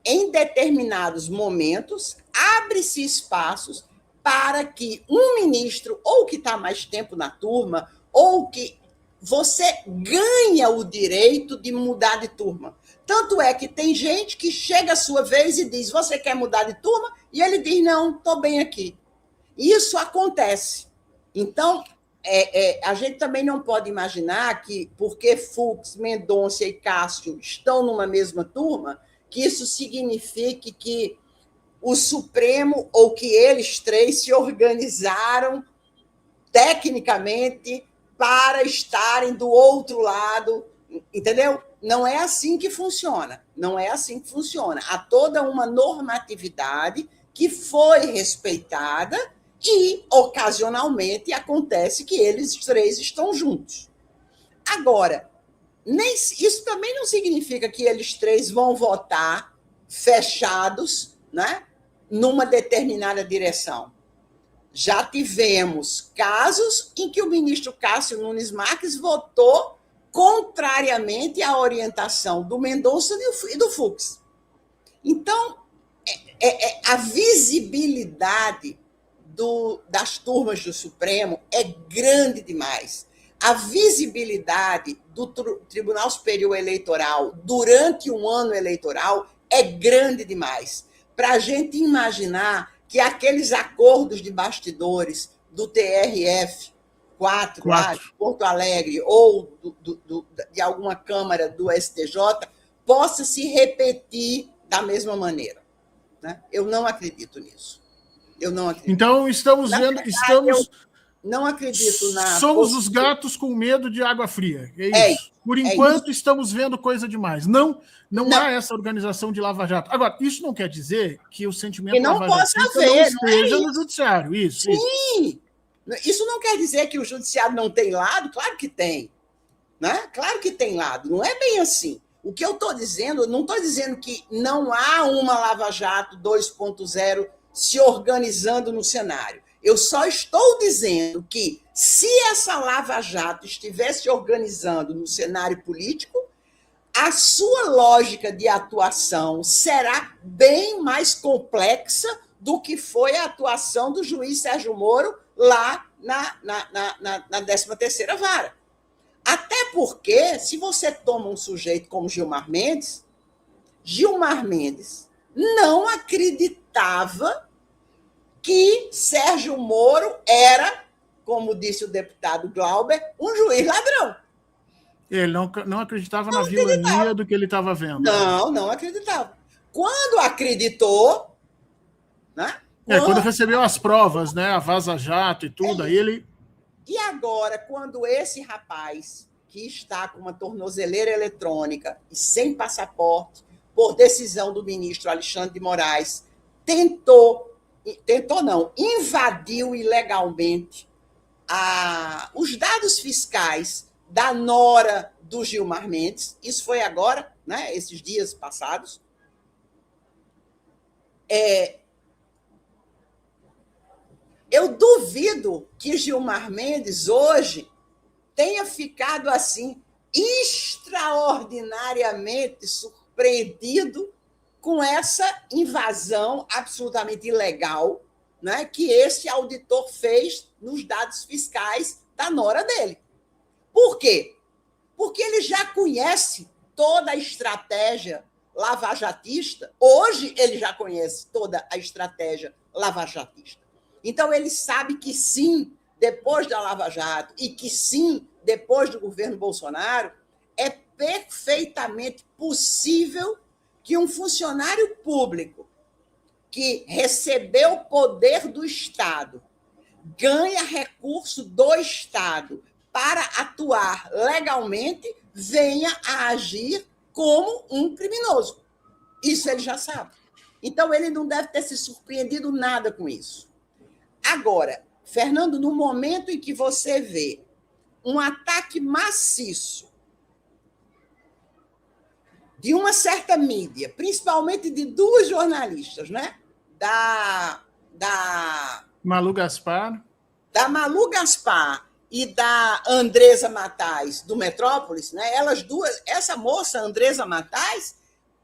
S2: Em determinados momentos, abre-se espaços para que um ministro, ou que está mais tempo na turma, ou que você ganha o direito de mudar de turma. Tanto é que tem gente que chega a sua vez e diz, você quer mudar de turma? E ele diz, não, estou bem aqui. Isso acontece. Então, a gente também não pode imaginar que, porque Fux, Mendonça e Cássio estão numa mesma turma, que isso signifique que o Supremo, ou que eles três se organizaram tecnicamente para estarem do outro lado, entendeu? Não é assim que funciona. Não é assim que funciona. Há toda uma normatividade que foi respeitada e, ocasionalmente, acontece que eles três estão juntos. Agora, isso também não significa que eles três vão votar fechados, né, numa determinada direção. Já tivemos casos em que o ministro Cássio Nunes Marques votou contrariamente à orientação do Mendonça e do Fux. Então, a visibilidade das turmas do Supremo é grande demais. A visibilidade do Tribunal Superior Eleitoral durante um ano eleitoral é grande demais. Para a gente imaginar que aqueles acordos de bastidores do TRF-4, lá de Porto Alegre, ou de alguma Câmara do STJ, possa se repetir da mesma maneira. Né? Eu não acredito nisso. Eu não acredito.
S1: Então, estamos vendo...
S2: Eu não acredito na...
S1: Somos os gatos com medo de água fria. É isso. Por enquanto, estamos vendo coisa demais. Não há essa organização de Lava Jato. Agora, isso não quer dizer que o sentimento lavajatista não esteja no judiciário. Isso.
S2: Isso não quer dizer que o judiciário não tem lado? Claro que tem. Né? Claro que tem lado. Não é bem assim. O que eu estou dizendo, não estou dizendo que não há uma Lava Jato 2.0 se organizando no cenário. Eu só estou dizendo que, se essa Lava Jato estivesse organizando no cenário político, a sua lógica de atuação será bem mais complexa do que foi a atuação do juiz Sérgio Moro lá na 13ª Vara. Até porque, se você toma um sujeito como Gilmar Mendes não acreditava que Sérgio Moro era, como disse o deputado Glauber, um juiz ladrão.
S1: Ele não acreditava na vilania do que ele estava vendo.
S2: Não acreditava. Quando acreditou, né?
S1: Quando recebeu as provas, né, a Vaza Jato e tudo, aí ele...
S2: E agora, quando esse rapaz, que está com uma tornozeleira eletrônica e sem passaporte, por decisão do ministro Alexandre de Moraes, invadiu ilegalmente os dados fiscais da nora do Gilmar Mendes, isso foi agora, né, esses dias passados, eu duvido que Gilmar Mendes hoje tenha ficado assim extraordinariamente surpreendido com essa invasão absolutamente ilegal, né, que esse auditor fez nos dados fiscais da nora dele. Por quê? Porque ele já conhece toda a estratégia lavajatista. Hoje ele já conhece toda a estratégia lavajatista. Então ele sabe que sim, depois da Lava Jato, e que sim, depois do governo Bolsonaro, é perfeitamente possível que um funcionário público que recebeu poder do Estado, ganha recurso do Estado para atuar legalmente, venha a agir como um criminoso. Isso ele já sabe. Então, ele não deve ter se surpreendido nada com isso. Agora, Fernando, no momento em que você vê um ataque maciço de uma certa mídia, principalmente de duas jornalistas, né? Da
S1: Malu Gaspar
S2: e da Andresa Matais, do Metrópolis, né? Elas duas, essa moça, Andresa Matais,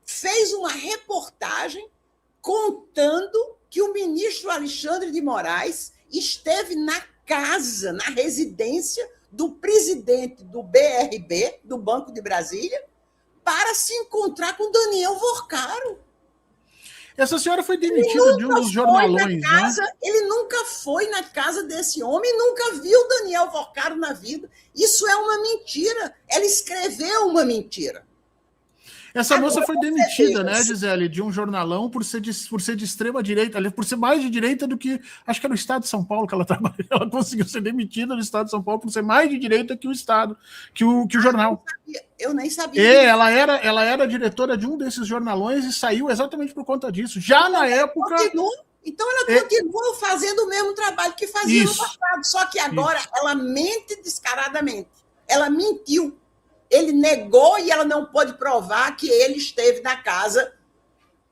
S2: fez uma reportagem contando que o ministro Alexandre de Moraes esteve na casa, na residência do presidente do BRB, do Banco de Brasília, para se encontrar com Daniel Vorcaro.
S1: Essa senhora foi demitida de um dos jornalões, né?
S2: Ele nunca foi na casa desse homem, nunca viu Daniel Vorcaro na vida. Isso é uma mentira. Ela escreveu uma mentira.
S1: Essa moça foi demitida, né, Gisele, de um jornalão por ser de extrema direita, por ser mais de direita do que... Acho que era o Estado de São Paulo que ela trabalha. Ela conseguiu ser demitida do Estado de São Paulo por ser mais de direita que o Estado, que o jornal.
S2: Eu nem sabia.
S1: Ela era diretora de um desses jornalões e saiu exatamente por conta disso. Já na época...
S2: Então ela continua fazendo o mesmo trabalho que fazia no passado, só que agora ela mente descaradamente. Ela mentiu. Ele negou e ela não pôde provar que ele esteve na casa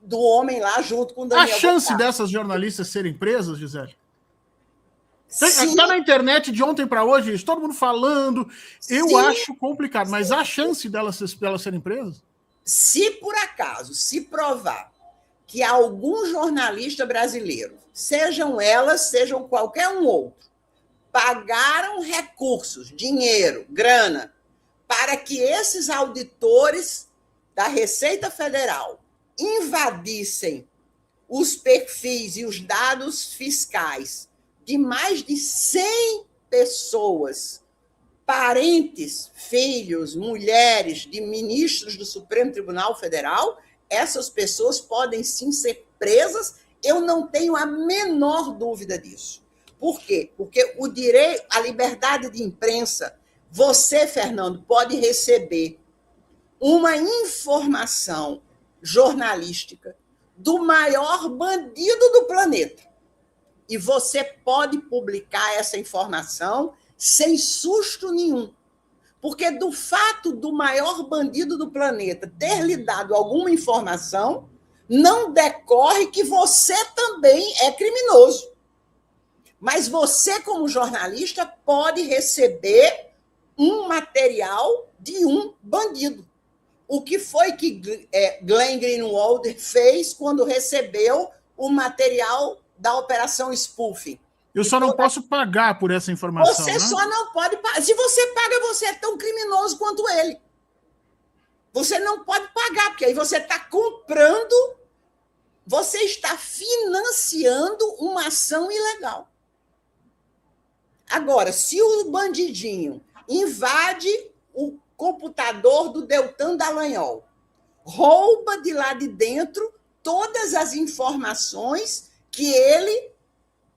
S2: do homem lá junto com o Daniel.
S1: A chance dessas jornalistas serem presas, Gisele? Está na internet de ontem para hoje, isso, todo mundo falando. Eu acho complicado, mas há chance delas serem presas?
S2: Se por acaso se provar que algum jornalista brasileiro, sejam elas, sejam qualquer um outro, pagaram recursos, dinheiro, grana, para que esses auditores da Receita Federal invadissem os perfis e os dados fiscais de mais de 100 pessoas, parentes, filhos, mulheres de ministros do Supremo Tribunal Federal, essas pessoas podem sim ser presas, eu não tenho a menor dúvida disso. Por quê? Porque o direito, a liberdade de imprensa, você, Fernando, pode receber uma informação jornalística do maior bandido do planeta. E você pode publicar essa informação sem susto nenhum. Porque do fato do maior bandido do planeta ter lhe dado alguma informação, não decorre que você também é criminoso. Mas você, como jornalista, pode receber um material de um bandido. O que foi que Glenn Greenwald fez quando recebeu o material da Operação Spoofing?
S1: Eu só não posso pagar por essa informação.
S2: Você,
S1: né?
S2: Só não pode pagar. Se você paga, você é tão criminoso quanto ele. Você não pode pagar, porque aí você está comprando, você está financiando uma ação ilegal. Agora, se o bandidinho invade o computador do Deltan Dallagnol, rouba de lá de dentro todas as informações que ele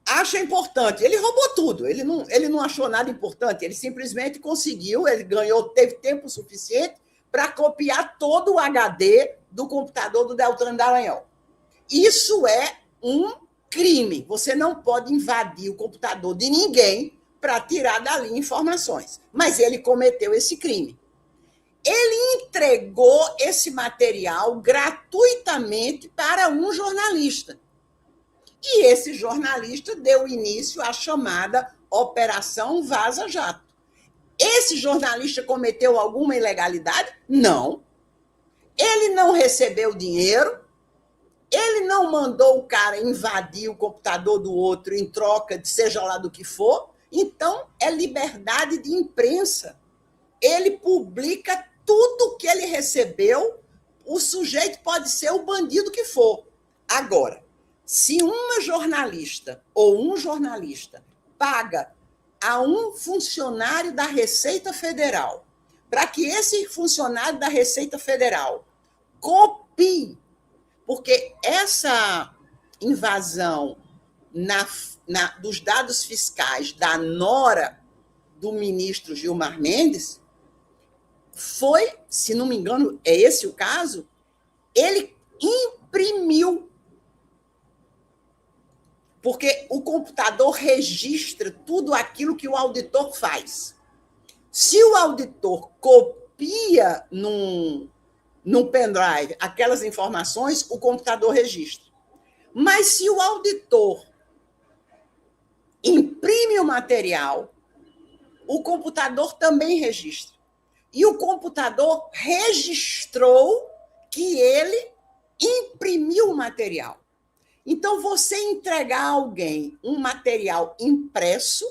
S2: acha importante. Ele roubou tudo, ele não achou nada importante, ele simplesmente conseguiu, ele ganhou, teve tempo suficiente para copiar todo o HD do computador do Deltan Dallagnol. Isso é um crime. Você não pode invadir o computador de ninguém para tirar dali informações. Mas ele cometeu esse crime. Ele entregou esse material gratuitamente para um jornalista. E esse jornalista deu início à chamada Operação Vaza Jato. Esse jornalista cometeu alguma ilegalidade? Não. Ele não recebeu dinheiro, ele não mandou o cara invadir o computador do outro em troca de seja lá do que for. Então, é liberdade de imprensa. Ele publica tudo que ele recebeu, o sujeito pode ser o bandido que for. Agora, se uma jornalista ou um jornalista paga a um funcionário da Receita Federal para que esse funcionário da Receita Federal copie, porque essa invasão dos dados fiscais da nora do ministro Gilmar Mendes foi, se não me engano, é esse o caso, ele imprimiu. Porque o computador registra tudo aquilo que o auditor faz. Se o auditor copia num pendrive aquelas informações, o computador registra. Mas se o auditor imprime o material, o computador também registra. E o computador registrou que ele imprimiu o material. Então, você entregar a alguém um material impresso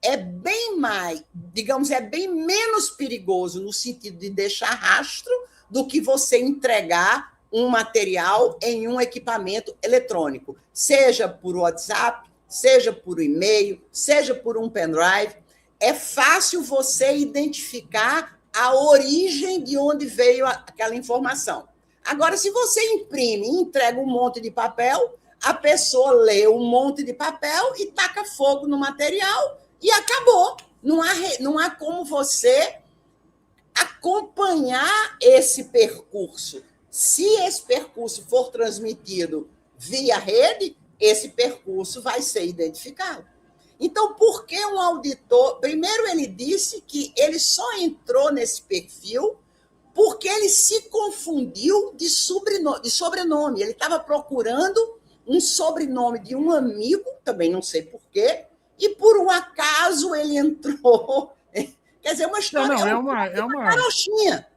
S2: é bem mais, digamos, é bem menos perigoso no sentido de deixar rastro do que você entregar um material em um equipamento eletrônico, seja por WhatsApp, seja por e-mail, seja por um pendrive. É fácil você identificar a origem de onde veio aquela informação. Agora, se você imprime e entrega um monte de papel, a pessoa lê um monte de papel e taca fogo no material e acabou. Não há como você acompanhar esse percurso. Se esse percurso for transmitido via rede, esse percurso vai ser identificado. Então, por que um auditor... Primeiro, ele disse que ele só entrou nesse perfil porque ele se confundiu de sobrenome. Ele estava procurando um sobrenome de um amigo, também não sei por quê, e por um acaso ele entrou. Quer dizer, uma história...
S1: Não, é uma
S2: carochinha.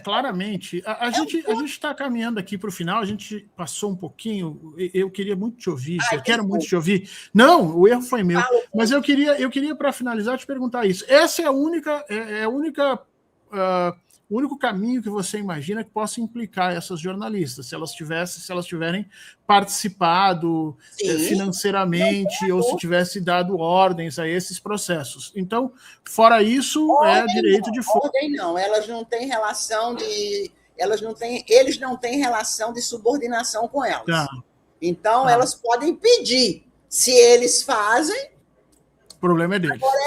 S1: Claramente. A gente está caminhando aqui para o final, a gente passou um pouquinho, eu queria muito te ouvir, eu quero muito te ouvir. Não, o erro foi meu, mas eu queria para finalizar, te perguntar isso. Essa é a única o único caminho que você imagina que possa implicar essas jornalistas, se elas tiverem participado financeiramente ou se tivesse dado ordens a esses processos. Então, fora isso, direito de foro.
S2: Ordem não, elas não têm relação de... eles não têm relação de subordinação com elas. Tá. Então, elas podem pedir. Se eles fazem...
S1: O problema é deles.
S2: Agora,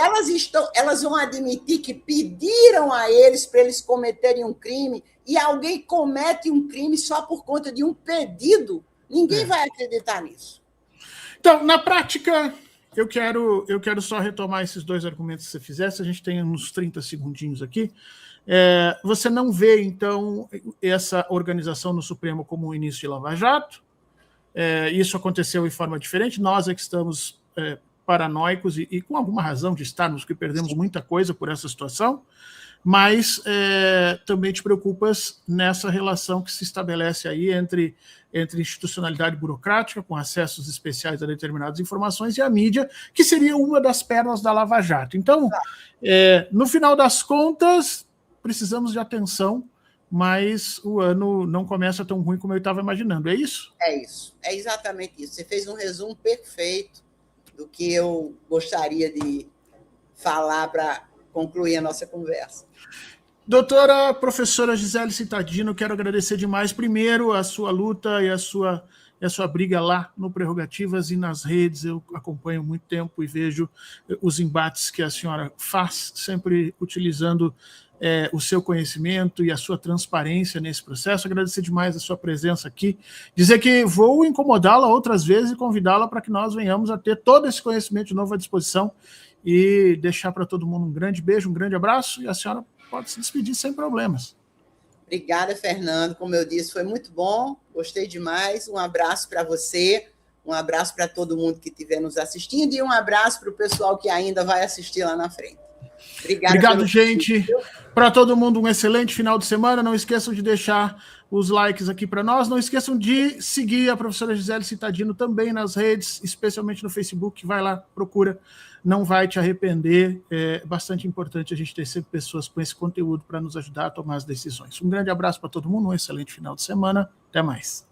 S2: elas vão admitir que pediram a eles para eles cometerem um crime e alguém comete um crime só por conta de um pedido. Ninguém vai acreditar nisso.
S1: Então, na prática, eu quero só retomar esses dois argumentos que você fizesse. A gente tem uns 30 segundinhos aqui. Você não vê, então, essa organização no Supremo como o início de Lava Jato. Isso aconteceu em forma diferente. Nós é que estamos... paranoicos e com alguma razão de estarmos, que perdemos muita coisa por essa situação, mas também te preocupas nessa relação que se estabelece aí entre institucionalidade burocrática, com acessos especiais a determinadas informações, e a mídia, que seria uma das pernas da Lava Jato. Então, no final das contas, precisamos de atenção, mas o ano não começa tão ruim como eu estava imaginando, é isso?
S2: É isso, é exatamente isso. Você fez um resumo perfeito do que eu gostaria de falar para concluir a nossa conversa.
S1: Doutora professora Gisele Cittadino, quero agradecer demais, primeiro, a sua luta e a sua briga lá no Prerrogativas e nas redes. Eu acompanho muito tempo e vejo os embates que a senhora faz, sempre utilizando o seu conhecimento e a sua transparência nesse processo. Agradecer demais a sua presença aqui. Dizer que vou incomodá-la outras vezes e convidá-la para que nós venhamos a ter todo esse conhecimento de novo à disposição e deixar para todo mundo um grande beijo, um grande abraço, e a senhora pode se despedir sem problemas.
S2: Obrigada, Fernando. Como eu disse, foi muito bom, gostei demais. Um abraço para você, um abraço para todo mundo que estiver nos assistindo e um abraço para o pessoal que ainda vai assistir lá na frente.
S1: Obrigado, gente. Para todo mundo, um excelente final de semana. Não esqueçam de deixar os likes aqui para nós. Não esqueçam de seguir a professora Gisele Cittadino também nas redes, especialmente no Facebook. Vai lá, procura. Não vai te arrepender. É bastante importante a gente ter sempre pessoas com esse conteúdo para nos ajudar a tomar as decisões. Um grande abraço para todo mundo. Um excelente final de semana. Até mais.